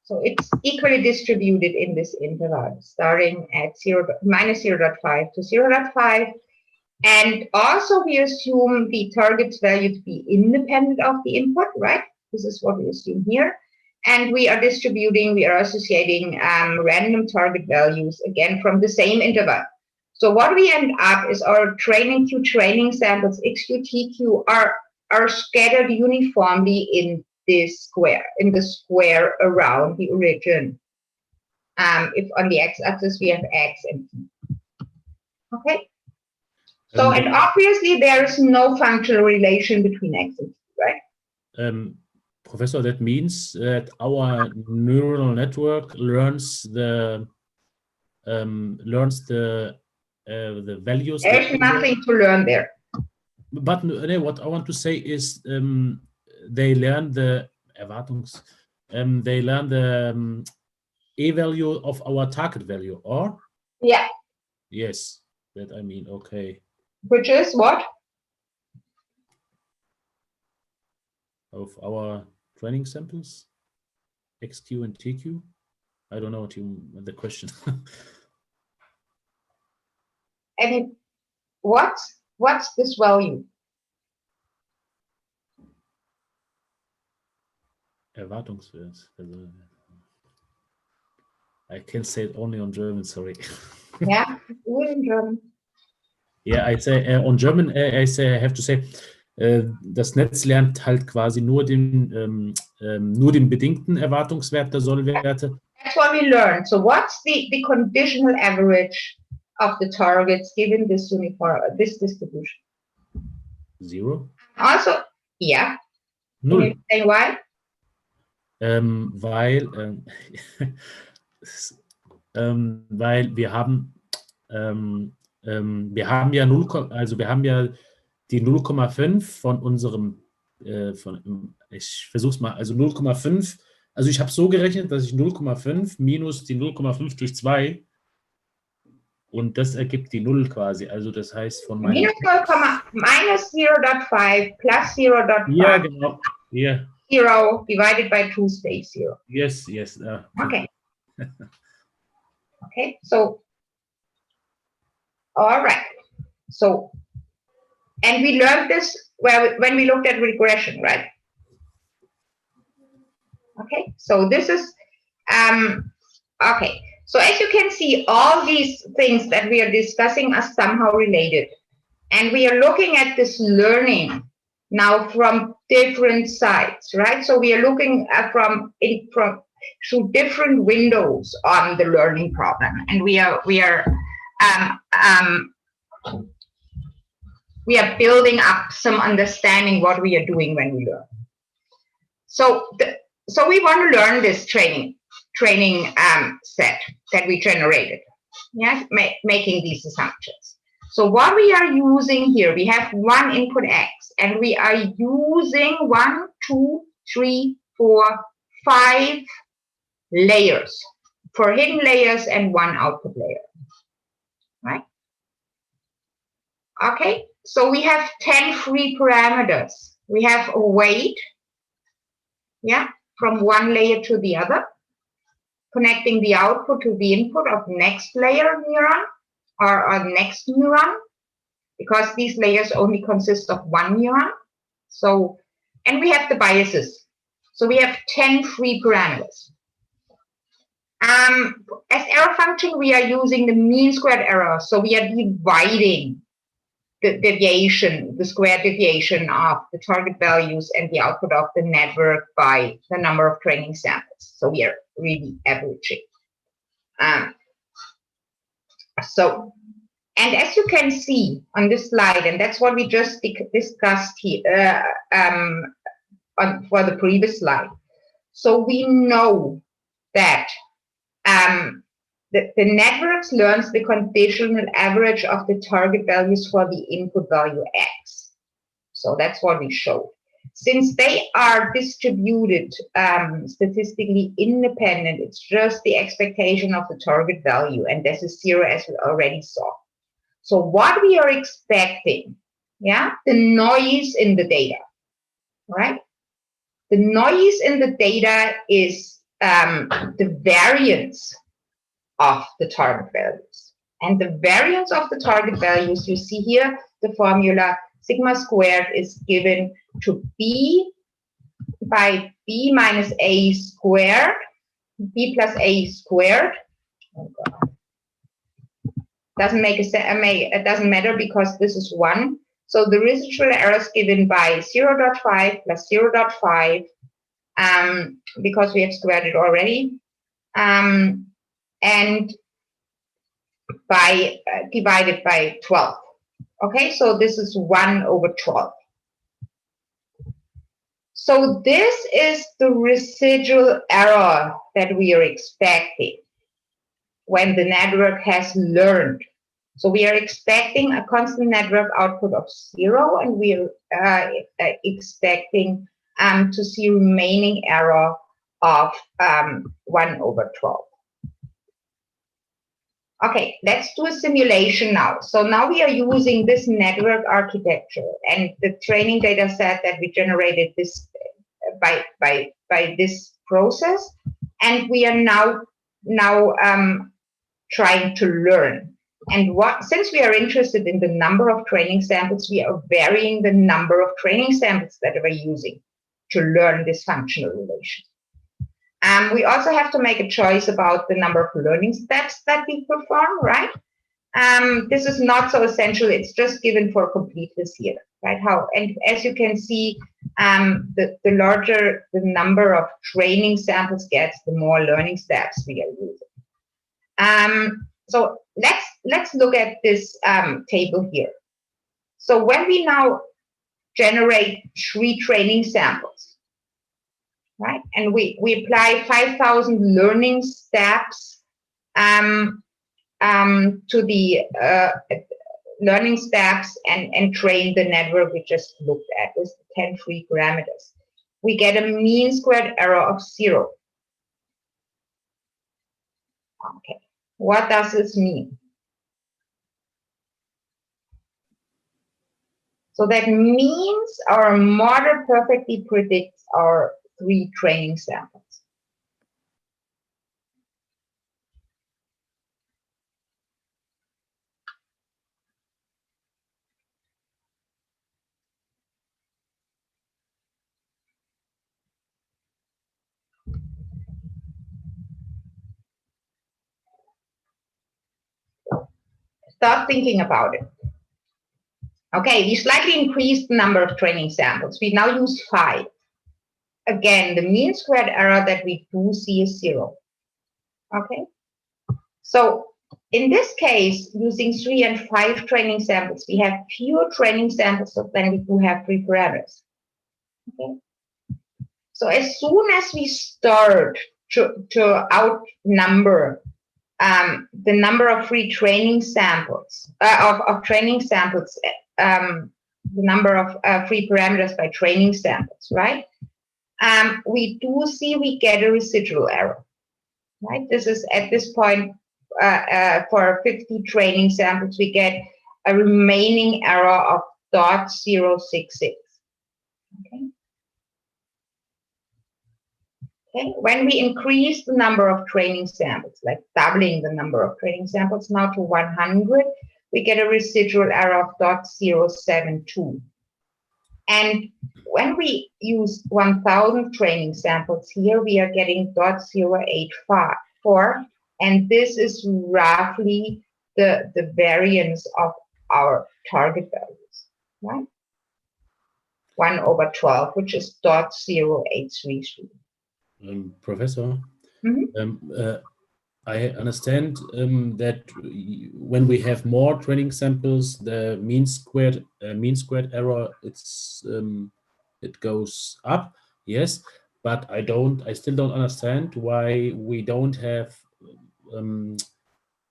So it's equally distributed in this interval, starting at minus 0.5 to 0.5. And also we assume the target's value to be independent of the input, right? This is what we assume here. And we are distributing, we are associating random target values, again, from the same interval. So what we end up is our training samples, XQ, TQ, are scattered uniformly in this square, in the square around the origin. If on the x-axis we have x and t. Okay? So, and obviously there is no functional relation between x and t, right? Professor, that means that our neural network learns the values. There's nothing to learn there. But what I want to say is they learn the they learn the a value of our target value, or? Yeah. Yes, that I mean, okay. Which is what? Of our training samples, XQ and TQ. I don't know what the question. And what's this value? Erwartungswert. I can say it only on German, sorry. Yeah, in German. Yeah, I say on German, I have to say, das Netz lernt halt quasi nur den bedingten Erwartungswert der Sollwerte. That's what we learned. So what's the conditional average of the targets given this distribution? 0. Also, yeah. 0. Can you say why? Weil wir haben ja 0, also wir haben ja die 0,5 von unserem, ich versuche es mal, also 0,5, also ich habe so gerechnet, dass ich 0,5 minus die 0,5 durch 2 und das ergibt die 0 quasi, also das heißt von meinem... minus 0.5 plus 0.5. Ja, genau. Yeah. 0 divided by 2 stays 0. Yes. Okay. Okay, so, all right. So, and we learned this when we looked at regression, right? Okay, so this is, okay. So as you can see, all these things that we are discussing are somehow related. And we are looking at this learning now from different sides, right? So we are looking at through different windows on the learning problem, and we are building up some understanding what we are doing when we learn. So we want to learn this training set that we generated, yes, making these assumptions. So what we are using here, we have one input X, and we are using 1, 2, 3, 4, 5 layers, 4 hidden layers and 1 output layer, right? Okay, so we have 10 free parameters. We have a weight, yeah, from one layer to the other, connecting the output to the input of next layer neuron or next neuron, because these layers only consist of one neuron. So, and we have the biases. So we have 10 free parameters. As error function, we are using the mean squared error. So we are dividing the deviation, the square deviation of the target values and the output of the network by the number of training samples. So we are really averaging. So, and as you can see on this slide, and that's what we just discussed here for the previous slide. So we know that the networks learns the conditional average of the target values for the input value X. So that's what we showed. Since they are distributed statistically independent, it's just the expectation of the target value, and this is 0 as we already saw. So what we are expecting, yeah, the noise in the data, right? The noise in the data is the variance of the target values. And the variance of the target values, you see here, the formula sigma squared is given to B by B minus A squared, B plus A squared. Oh God. Doesn't make it doesn't matter because this is 1. So the residual error is given by 0.5 plus 0.5, because we have squared it already, and by divided by 12. Okay, so this is 1 over 12. So this is the residual error that we are expecting when the network has learned. So we are expecting a constant network output of 0, and we are expecting to see remaining error of 1 over 12. Okay, let's do a simulation now. So now we are using this network architecture and the training data set that we generated this by this process, and we are now trying to learn. And since we are interested in the number of training samples, we are varying the number of training samples that we're using to learn this functional relation. We also have to make a choice about the number of learning steps that we perform, right? This is not so essential. It's just given for completeness here, right? And as you can see, the larger the number of training samples gets, the more learning steps we are using. So let's look at this table here. So when we now generate 3 training samples, right, and we apply 5,000 learning steps to the learning steps and train the network we just looked at with 10 free parameters, we get a mean squared error of 0. Okay. What does this mean? So that means our model perfectly predicts our 3 training samples. Start thinking about it. Okay, we slightly increased the number of training samples. We now use 5. Again, the mean squared error that we do see is 0. Okay, so in this case, using 3 and 5 training samples, we have fewer training samples than we do have free parameters. Okay, so as soon as we start to outnumber the number of free training samples, of training samples, the number of free parameters by training samples, right? We do see we get a residual error, right? This is at this point, for 50 training samples, we get a remaining error of 0.066. Okay. Okay. When we increase the number of training samples, like doubling the number of training samples now to 100, we get a residual error of 0.072. And when we use 1,000 training samples here, we are getting 0.084, and this is roughly the variance of our target values, right? 1 over 12, which is 0.0833. Professor, I understand that when we have more training samples, the mean squared error, it goes up. Yes, but I still don't understand why we don't have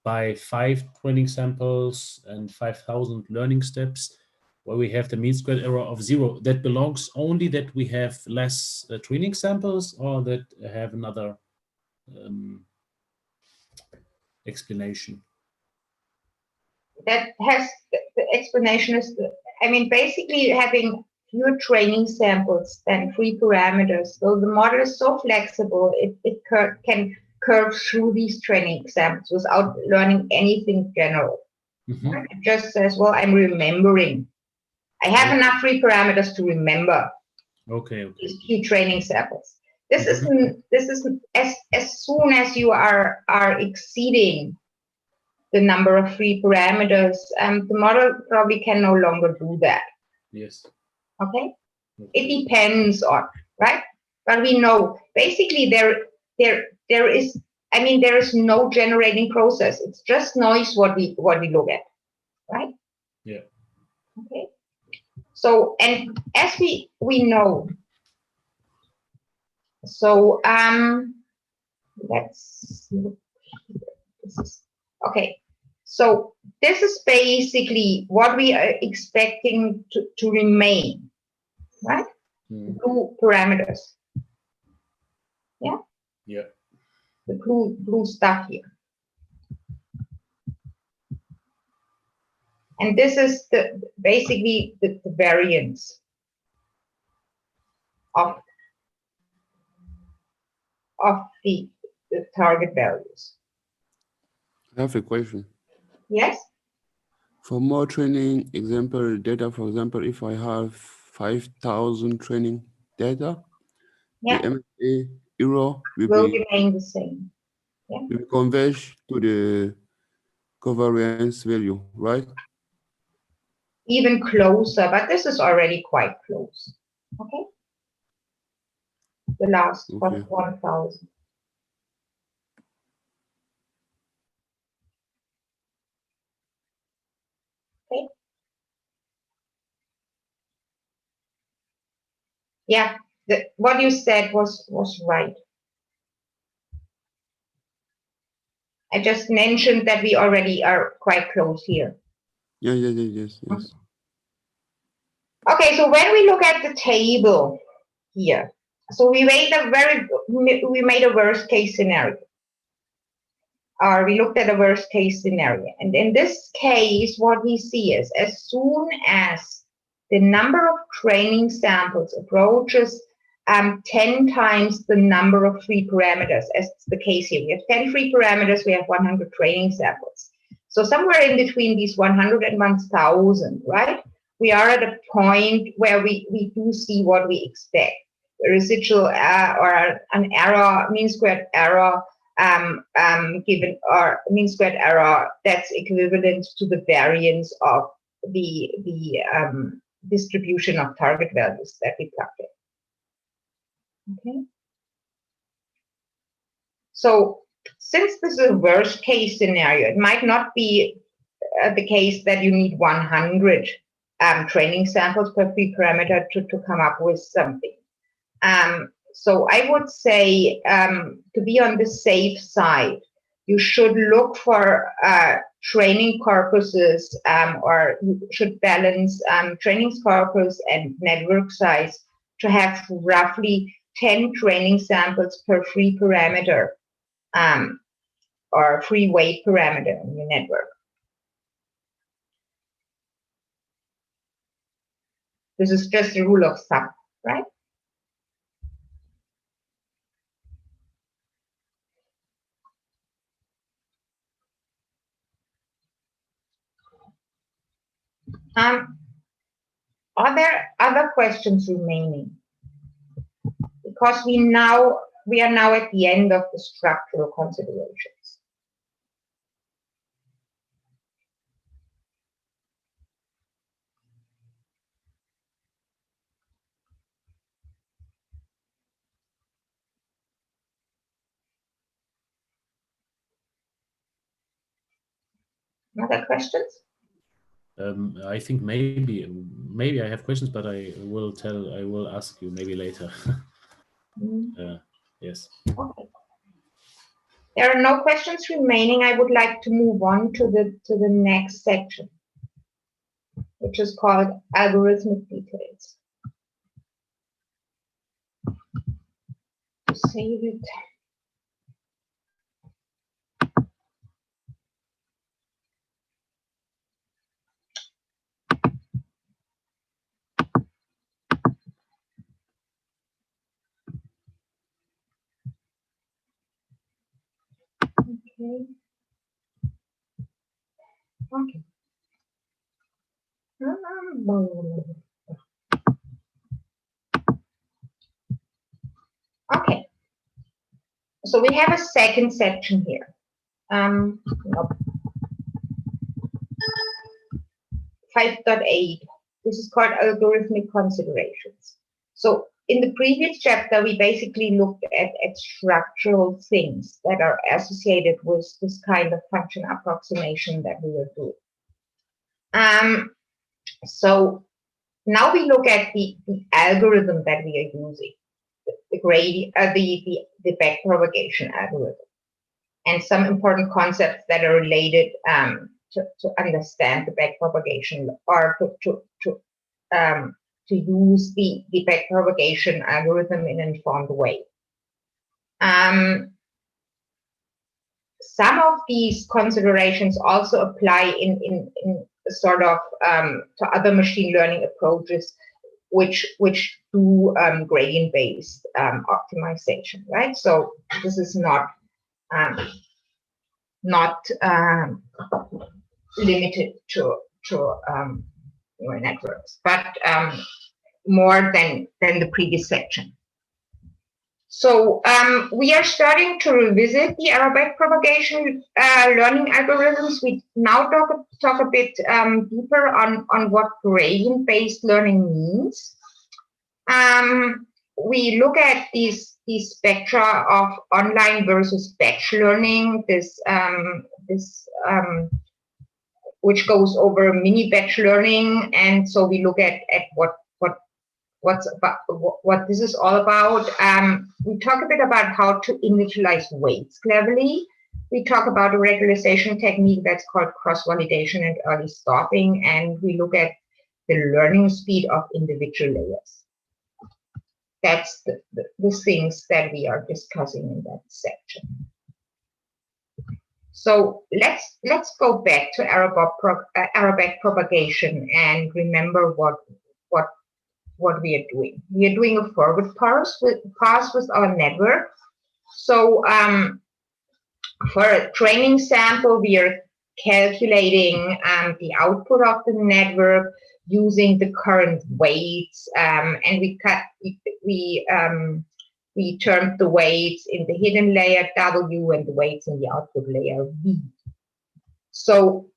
by 5 training samples and 5,000 learning steps, where we have the mean squared error of 0. That belongs only that we have less training samples, or that have another explanation? That has the explanation is, I mean, basically having fewer training samples than free parameters. So the model is so flexible, it can curve through these training examples without learning anything general. Right? It just says, well, I'm remembering. I have enough free parameters to remember these key training samples. This is as soon as you are exceeding the number of free parameters, the model probably can no longer do that. Yes. Okay. It depends on, right? But we know basically there is, I mean, there is no generating process. It's just noise what we look at, right? Yeah. Okay. So, and as we know, so let's look here. This is okay. So this is basically what we are expecting to remain, right? Blue parameters. Yeah. Yeah. The blue stuff here. And this is basically the variance of the target values. I have a question. Yes? For more training example data, for example, if I have 5,000 training data, yeah, the MSA error will remain the same. Yeah. Will converge to the covariance value, right? Even closer, but this is already quite close. Okay. The last 1,000. Okay. Yeah, what you said was right. I just mentioned that we already are quite close here. Yes. Okay, so when we look at the table here, so we made a worst case scenario. Or we looked at a worst case scenario. And in this case, what we see is as soon as the number of training samples approaches 10 times the number of free parameters, as the case here. We have 10 free parameters, we have 100 training samples. So somewhere in between these 100 and 1,000, right? We are at a point where we do see what we expect. A residual or an error, mean squared error, given or mean squared error that's equivalent to the variance of the distribution of target values that we plugged in. Okay. So since this is a worst case scenario, it might not be the case that you need 100 training samples per free parameter to come up with something. So I would say to be on the safe side, you should look for training corpuses or you should balance training corpus and network size to have roughly 10 training samples per free parameter or free weight parameter in your network. This is just a rule of thumb, right? Are there other questions remaining? Because we are now at the end of the structural considerations. Other questions? I think maybe I have questions, but I will ask you maybe later. Yes. Okay. There are no questions remaining. I would like to move on to the next section, which is called algorithmic details. Save it. Okay. Okay. Okay. So we have a second section here. Nope. 5.8. This is called algorithmic considerations. So in the previous chapter, we basically looked at structural things that are associated with this kind of function approximation that we will do. So now we look at the algorithm that we are using, the backpropagation algorithm, and some important concepts that are related to understand the backpropagation, or to use the backpropagation algorithm in an informed way. Some of these considerations also apply in sort of to other machine learning approaches, which do gradient-based optimization, right? So this is not limited to neural networks, but more than the previous section. So we are starting to revisit the error backpropagation learning algorithms. We now talk a bit deeper on what gradient-based learning means. We look at these spectra of online versus batch learning. Which goes over mini batch learning, and so we look at what this is all about. We talk a bit about how to initialize weights cleverly. We talk about a regularization technique that's called cross-validation and early stopping, and we look at the learning speed of individual layers. That's the things that we are discussing in that section. So let's go back to error backpropagation and remember what we are doing. We are doing a forward pass with our network. So for a training sample, we are calculating the output of the network using the current weights, and we termed the weights in the hidden layer W and the weights in the output layer V. So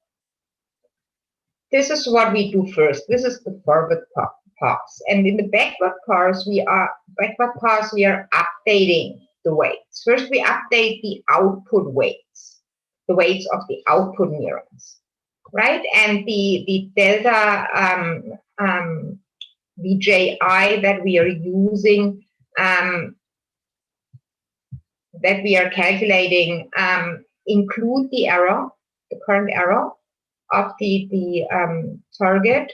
this is what we do first. This is the forward pass, and in the backward pass we are updating the weights. First, we update the output weights, the weights of the output neurons, right? And the delta VJI that we are using, that we are calculating, include the error, the current error of the target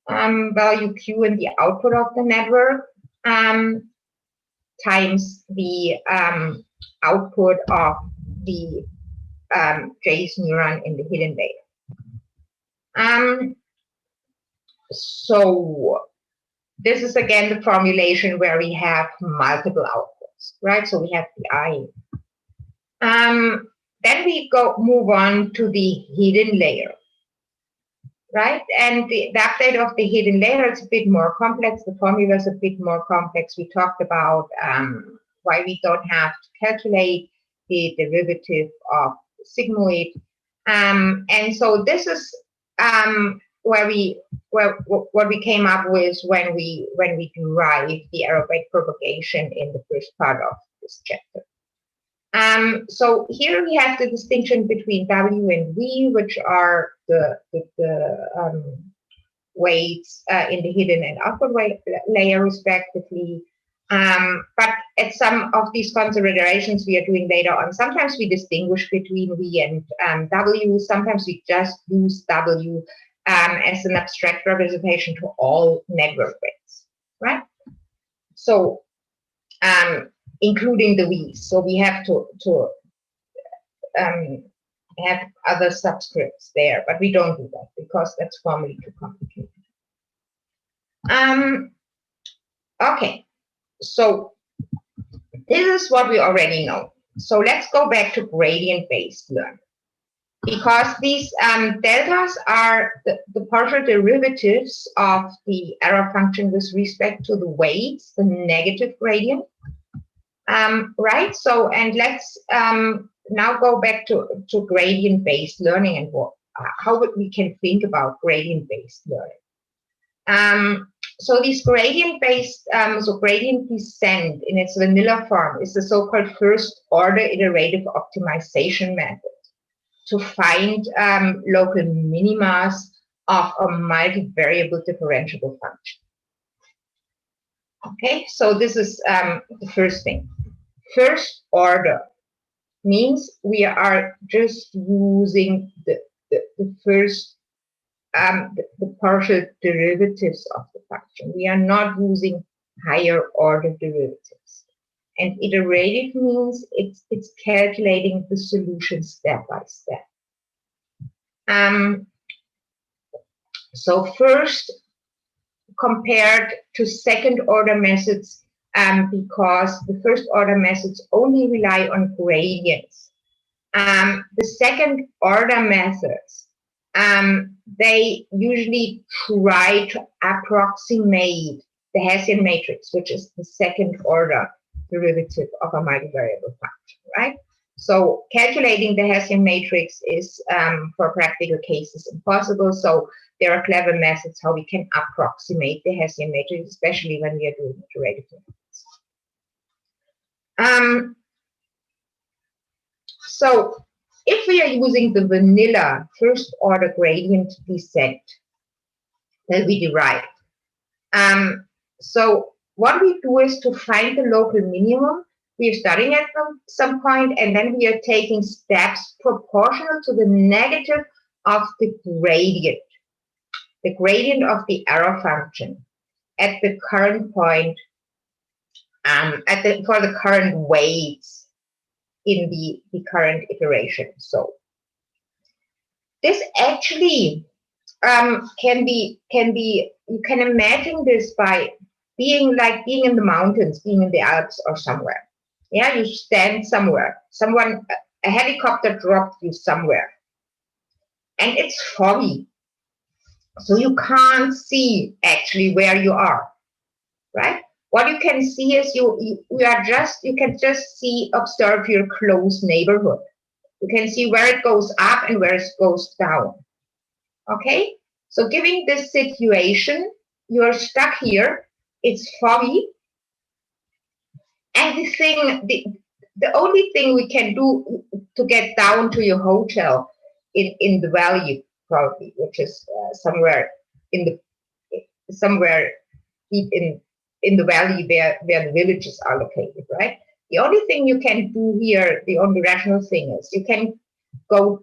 value Q in the output of the network, times the output of the J's neuron in the hidden layer. So this is again the formulation where we have multiple outputs, right? So we have the I. Then we move on to the hidden layer, right? And the update of the hidden layer is a bit more complex. The formula is a bit more complex. We talked about why we don't have to calculate the derivative of sigmoid. And so this is what we came up with when we derived the error backpropagation in the first part of this chapter. So here we have the distinction between W and V, which are the weights in the hidden and output layer respectively. But at some of these considerations we are doing later on, sometimes we distinguish between V and W. Sometimes we just use W as an abstract representation to all network weights, right? So including the V's. So we have to have other subscripts there, but we don't do that because that's formally too complicated. Okay, so this is what we already know. So let's go back to gradient-based learning. Because these deltas are the partial derivatives of the error function with respect to the weights, the negative gradient. Right? So, and let's now go back to gradient-based learning and how we can think about gradient-based learning. So these gradient-based, so gradient descent in its vanilla form is the so-called first-order iterative optimization method to find local minimas of a multivariable differentiable function. Okay, so this is the first thing. First order means we are just using the first the partial derivatives of the function. We are not using higher order derivatives. And iterative means it's calculating the solution step by step. So first, compared to second order methods, because the first order methods only rely on gradients. The second order methods, they usually try to approximate the Hessian matrix, which is the second order derivative of a multivariable function, right? So calculating the Hessian matrix is, for practical cases, impossible. So there are clever methods how we can approximate the Hessian matrix, especially when we are doing iterative methods. So if we are using the vanilla first order gradient descent that we derived, so what we do is to find the local minimum. We are starting at some point, and then we are taking steps proportional to the negative of the gradient of the error function at the current point, for the current weights in the current iteration. So this actually can be, you can imagine this by being in the mountains, being in the Alps or somewhere. Yeah, you stand somewhere. A helicopter dropped you somewhere. And it's foggy. So you can't see actually where you are, right? What you can see is you can just observe your close neighborhood. You can see where it goes up and where it goes down. Okay? So given this situation, you're stuck here, it's foggy. And the only thing we can do to get down to your hotel in the valley, probably, which is somewhere deep in the valley where the villages are located, right? The only thing you can do here, the only rational thing is you can go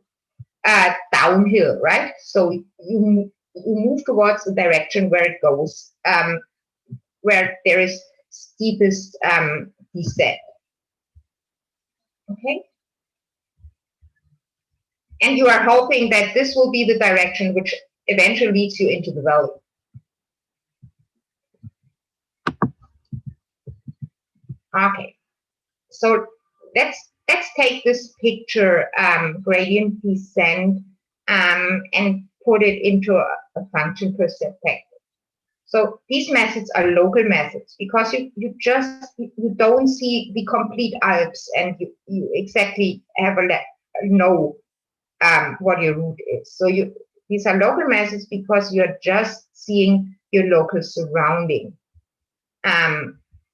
downhill, right? So you move towards the direction where it goes, where there is steepest descent. Okay? And you are hoping that this will be the direction which eventually leads you into the valley. Okay, so let's take this picture, gradient descent, and put it into a function perspective. So these methods are local methods because you don't see the complete Alps, and you exactly know what your route is. So these are local methods because you're just seeing your local surrounding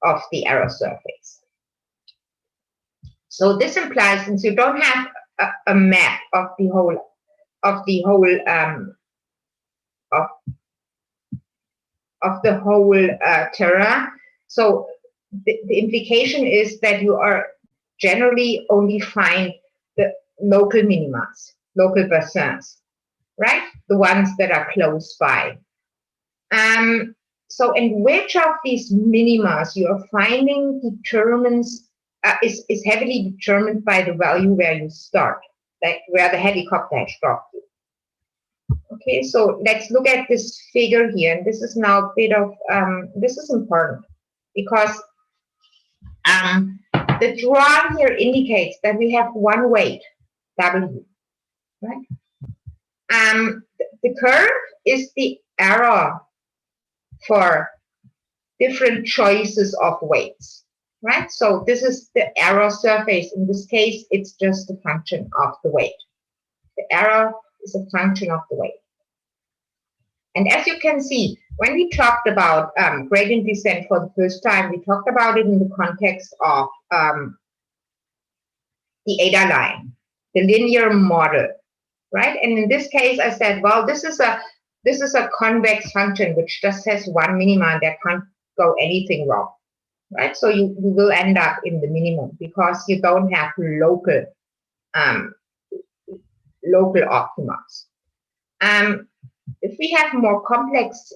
of the error surface. So this implies, since you don't have a map of the whole terrain, so the implication is that you are generally only find the local minimas, local bassins, right? The ones that are close by. So, in which of these minimas you are finding determines is heavily determined by the value where you start, like where the helicopter has dropped you. Okay, so let's look at this figure here, and this is now a bit of this is important because the drawing here indicates that we have one weight, W, right? The curve is the error for different choices of weights, right? So this is the error surface. In this case, it's just a function of the weight. The error is a function of the weight. And as you can see, when we talked about gradient descent for the first time, we talked about it in the context of the ADA line, the linear model, right? And in this case, I said, well, this is a convex function which just has one minima and there can't go anything wrong, right? So you will end up in the minimum because you don't have local optimas. If we have more complex,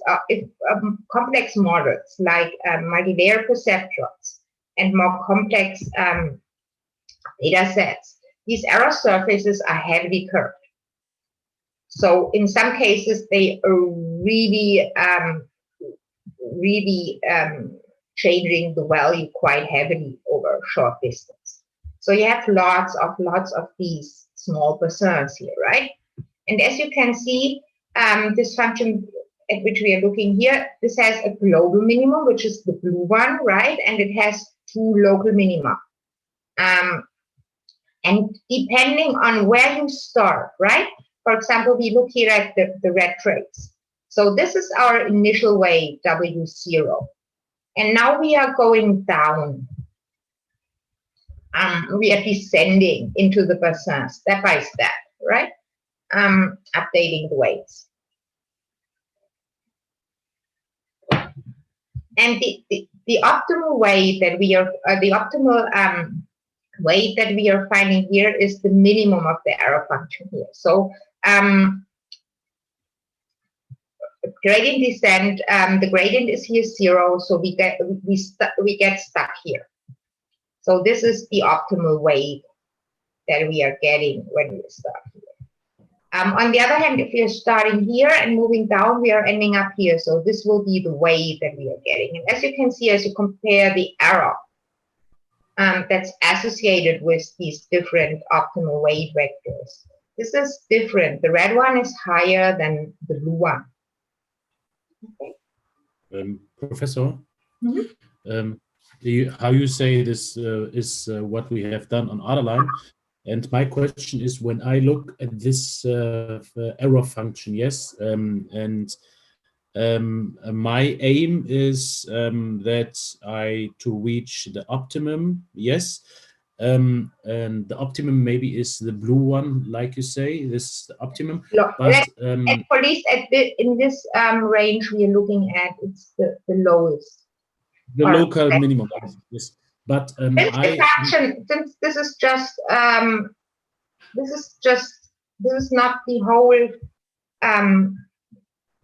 complex models like multivariate perceptrons and more complex data sets, these error surfaces are heavily curved. So in some cases, they are really, changing the value quite heavily over a short distance. So you have lots of these small percents here, right? And as you can see, this function at which we are looking here, this has a global minimum, which is the blue one, right? And it has two local minima. And depending on where you start, right? For example, we look here at the red trace. So this is our initial weight, W0. And now we are going down. We are descending into the percent step by step, right? Updating the weights. And the optimal weight that we are, the optimal weight that we are finding here is the minimum of the error function here. So gradient descent, the gradient is here 0, so we get stuck here. So this is the optimal weight that we are getting when we start here. On the other hand, if we are starting here and moving down, we are ending up here. So this will be the weight that we are getting. And as you can see, as you compare the error that's associated with these different optimal weight vectors, this is different. The red one is higher than the blue one. Okay. Professor, how you say this is what we have done on other line. And my question is, when I look at this error function, yes, and my aim is that to reach the optimum, yes, and the optimum maybe is the blue one, like you say, this is the optimum. But at least in this range we are looking at, it's the lowest. The local minimum, yes. But since this is not the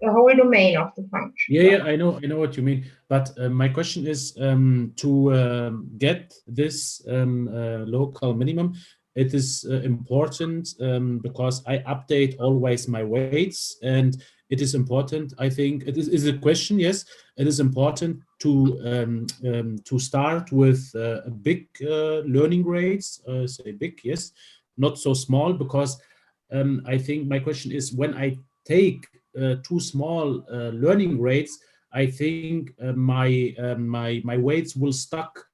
whole domain of the function. Yeah, I know what you mean. But my question is to get this local minimum. It is important because I update always my weights, and it is important. I think it is a question. Yes, it is important to start with a big learning rates. Say big, yes, not so small, because I think my question is, when I take too small learning rates, I think my weights will stuck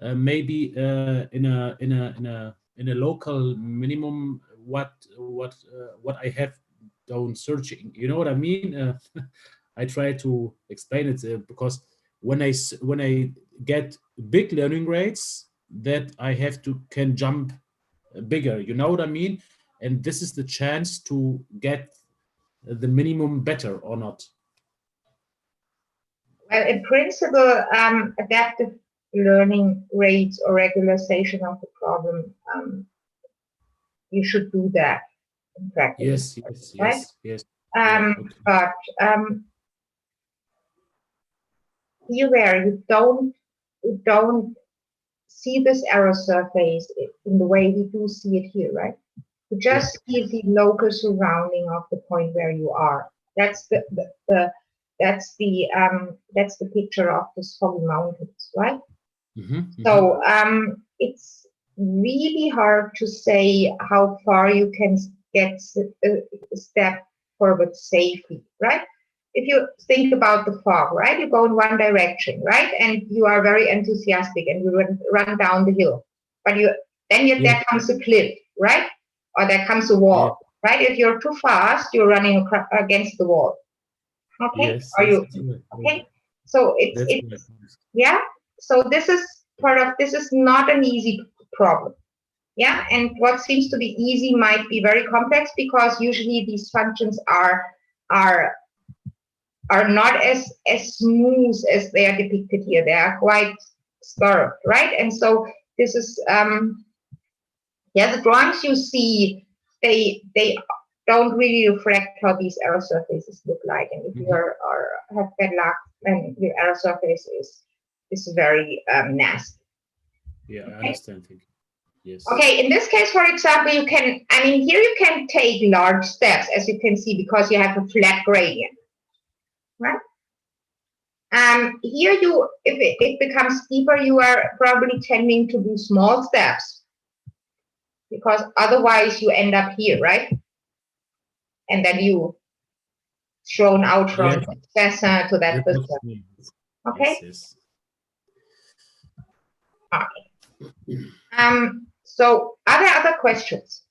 maybe in a local minimum. What I have down searching. You know what I mean? I try to explain it because when I get big learning rates, that I can jump bigger. You know what I mean? And this is the chance to get the minimum better or not. Well, in principle, adaptive learning rates or regularization of the problem, you should do that in practice. Yes. But beware, you don't see this error surface in the way we do see it here, right? You just see the local surrounding of the point where you are. That's the picture of the foggy mountains, right? So it's really hard to say how far you can get a step forward safely, right? If you think about the fog, right? You go in one direction, right? And you are very enthusiastic and you run down the hill. But there comes a cliff, right? Or there comes a wall, right? If you're too fast, you're running against the wall. Okay? Are you okay? So it's yeah. So this is not an easy problem. Yeah, and what seems to be easy might be very complex because usually these functions are not as smooth as they are depicted here. They are quite starved, right? And so this is the drawings you see, they don't really reflect how these error surfaces look like. And if you have bad luck, then your error surface is very nasty. Yeah, I understand. Thank you. Yes. Okay, in this case, for example, here you can take large steps, as you can see, because you have a flat gradient, right? Here if it becomes steeper, you are probably tending to do small steps, because otherwise you end up here, right? And then you thrown out from bassin to that bassin. Okay? Yes. Okay. So are there other questions?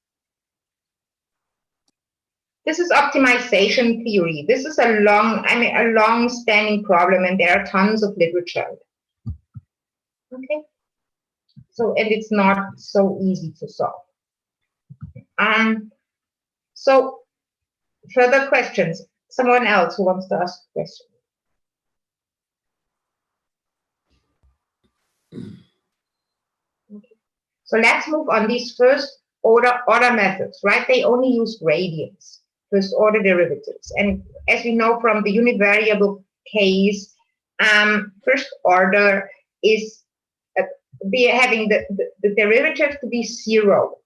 This is optimization theory. This is a long-standing problem, and there are tons of literature. Okay. So, and it's not so easy to solve. So further questions? Someone else who wants to ask a question? Okay. So let's move on. These first order methods, right? They only use gradients, first order derivatives. And as we know from the univariable case, first order is having the derivative to be 0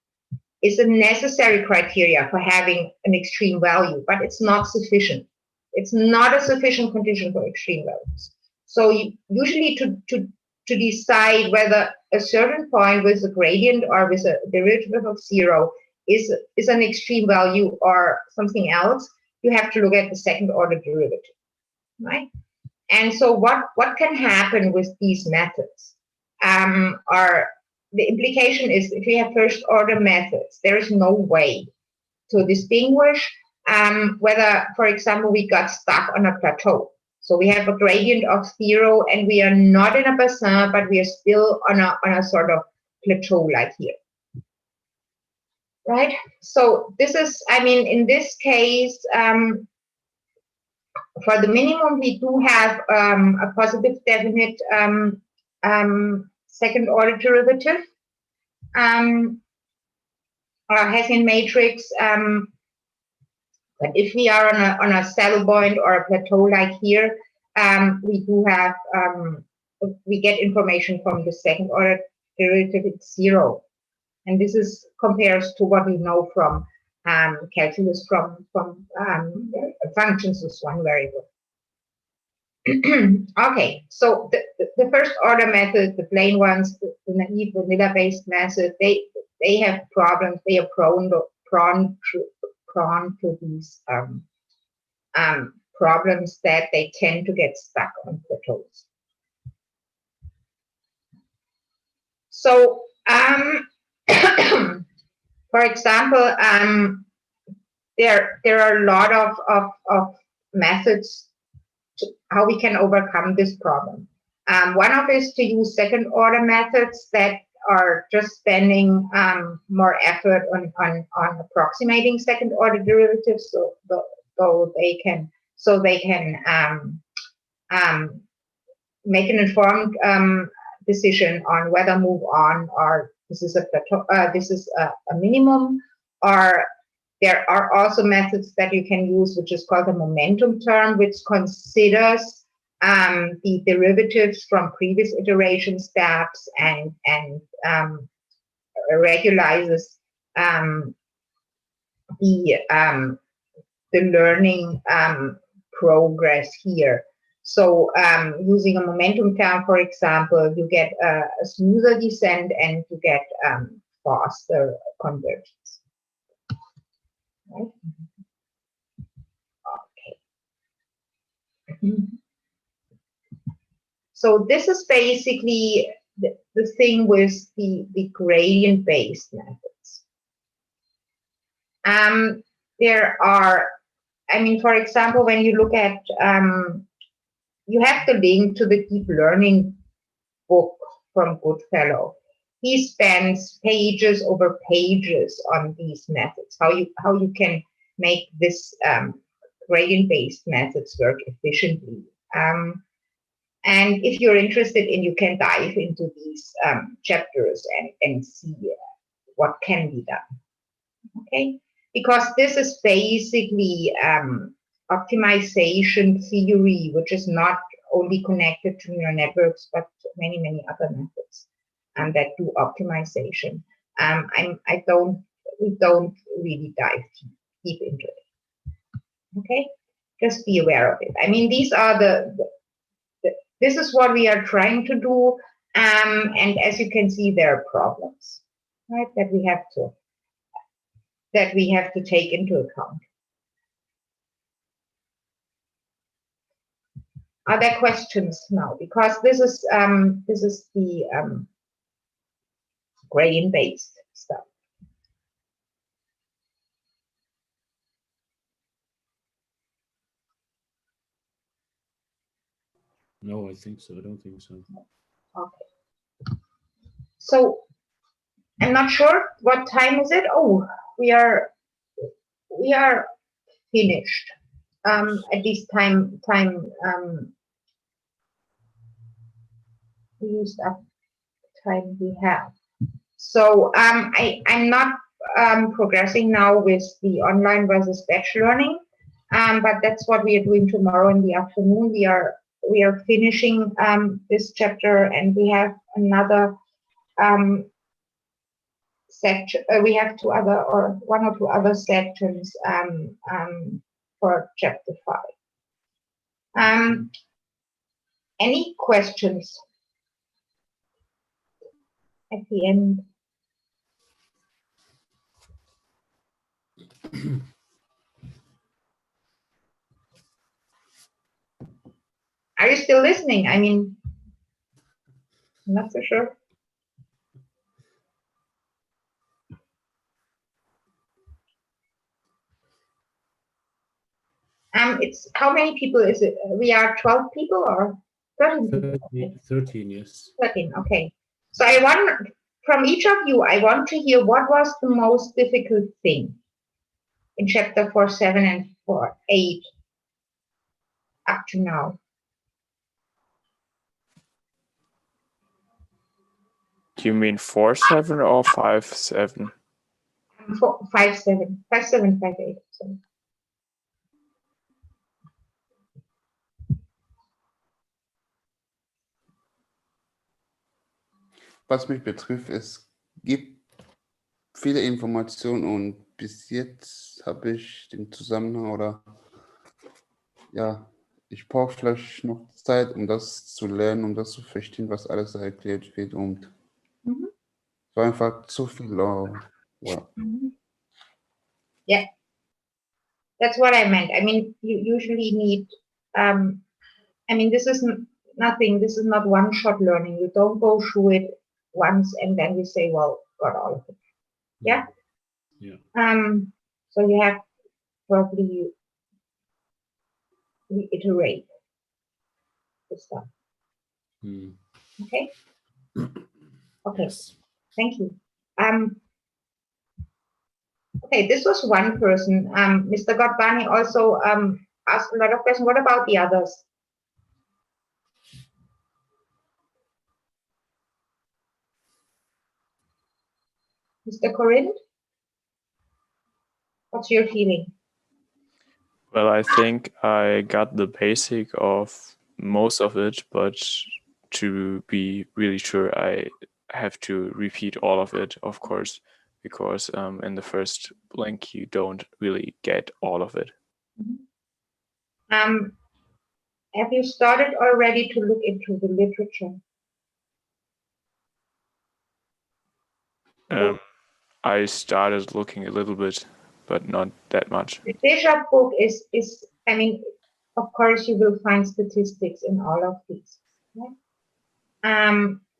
is a necessary criteria for having an extreme value, but it's not sufficient. It's not a sufficient condition for extreme values. So usually to decide whether a certain point with a gradient or with a derivative of 0 is an extreme value or something else, you have to look at the second order derivative, right? And so what can happen with these methods? The implication is if we have first order methods, there is no way to distinguish whether, for example, we got stuck on a plateau. So we have a gradient of 0 and we are not in a bassin, but we are still on a sort of plateau like here. Right? So this is, in this case, for the minimum, we do have a positive definite second order derivative, Hessian matrix. But if we are on a saddle point or a plateau like here, we do have we get information from the second order derivative. It's 0, and this compares to what we know from calculus from functions with one variable. Okay, so the first order method, the plain ones, the naive vanilla-based method, they have problems. They are prone to these problems that they tend to get stuck on plateaus. So, for example, there are a lot of methods how we can overcome this problem. One of is to use second order methods that are just spending more effort on approximating second order derivatives, so they can make an informed decision on whether move on or this is a plateau, this is a minimum, or there are also methods that you can use, which is called the momentum term, which considers the derivatives from previous iteration steps and regularizes the learning progress here. So using a momentum term, for example, you get a smoother descent and you get faster convergence. Right? Okay. So this is basically the thing with the gradient-based methods. There are, I mean, for example, when you look at, you have the link to the deep learning book from Goodfellow. He spends pages over pages on these methods, how you can make this gradient-based methods work efficiently. And if you're interested in, you can dive into these chapters and see what can be done. Okay, because this is basically optimization theory, which is not only connected to neural networks, but many, many other methods that do optimization. We don't really dive deep into it. Okay, just be aware of it. I mean, these are this is what we are trying to do, and as you can see, there are problems, right, that we have to take into account. Are there questions now? Because this is the gradient-based stuff. No, I think so. I don't think so. Okay. So I'm not sure what time is it. Oh, we are finished. At least time we used up time we have. So I'm not progressing now with the online versus batch learning, but that's what we are doing tomorrow in the afternoon. We are finishing this chapter, and we have another section. We have one or two other sections for chapter 5. Any questions at the end? Are you still listening? I mean, I'm not so sure. It's how many people is it? We are 12 people or 13 people? 13, yes. 13, okay. So I want, from each of you, I want to hear what was the most difficult thing in chapter 4, 7, and 4, 8 up to now. Do you mean 4, 7 or 5, 7? 5, 7, 5, 7, 5, 8. So. Was mich betrifft, es gibt viele Informationen und bis jetzt habe ich den Zusammenhang oder ja, ich brauche vielleicht noch Zeit, um das zu lernen, um das zu verstehen, was alles da erklärt wird und es war einfach zu viel. Ja. Yeah, that's what I meant. I mean, you usually need, I mean, this is nothing, this is not one-shot learning. You don't go through it once and then you say, well, got all of it. Yeah? Yeah. So you have probably reiterate the stuff. Okay? Okay, Yes. thank you. Okay, this was one person. Mr. Godbani also asked a lot of questions. What about the others? Mr. Corinne? What's your feeling? Well, I think I got the basic of most of it, but to be really sure, I have to repeat all of it, of course, because in the first link, you don't really get all of it. Have you started already to look into the literature? I started looking a little bit, but not that much. The Bishop book is, I mean, of course you will find statistics in all of these. Right?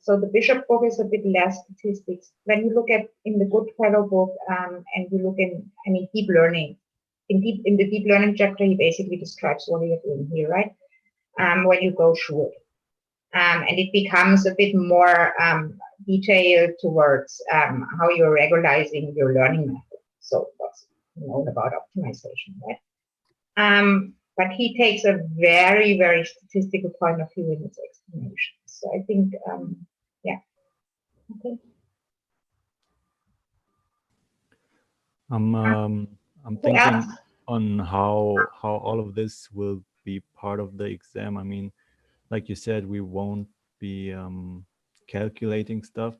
So the Bishop book is a bit less statistics. When you look at in the Goodfellow book, and you look in, I mean, deep learning. In the deep learning chapter, he basically describes what we are doing here, right? When you go through it. And it becomes a bit more detailed towards how you're regularizing your learning method. So what's known about optimization, right? But he takes a very, very statistical point of view in his explanation. So I think, yeah. Okay. I'm thinking on how all of this will be part of the exam. I mean, like you said, we won't be calculating stuff.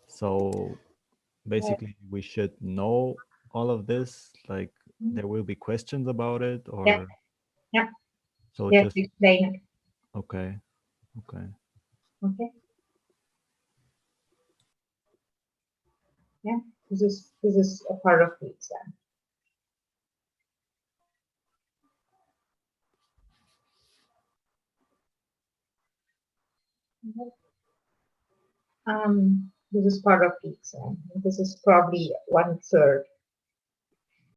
So basically, we should know all of this. Like, there will be questions about it, or yeah. So Yeah, just explain it. okay. Okay. Yeah, this is a part of the exam. This is part of the exam. This is probably 1/3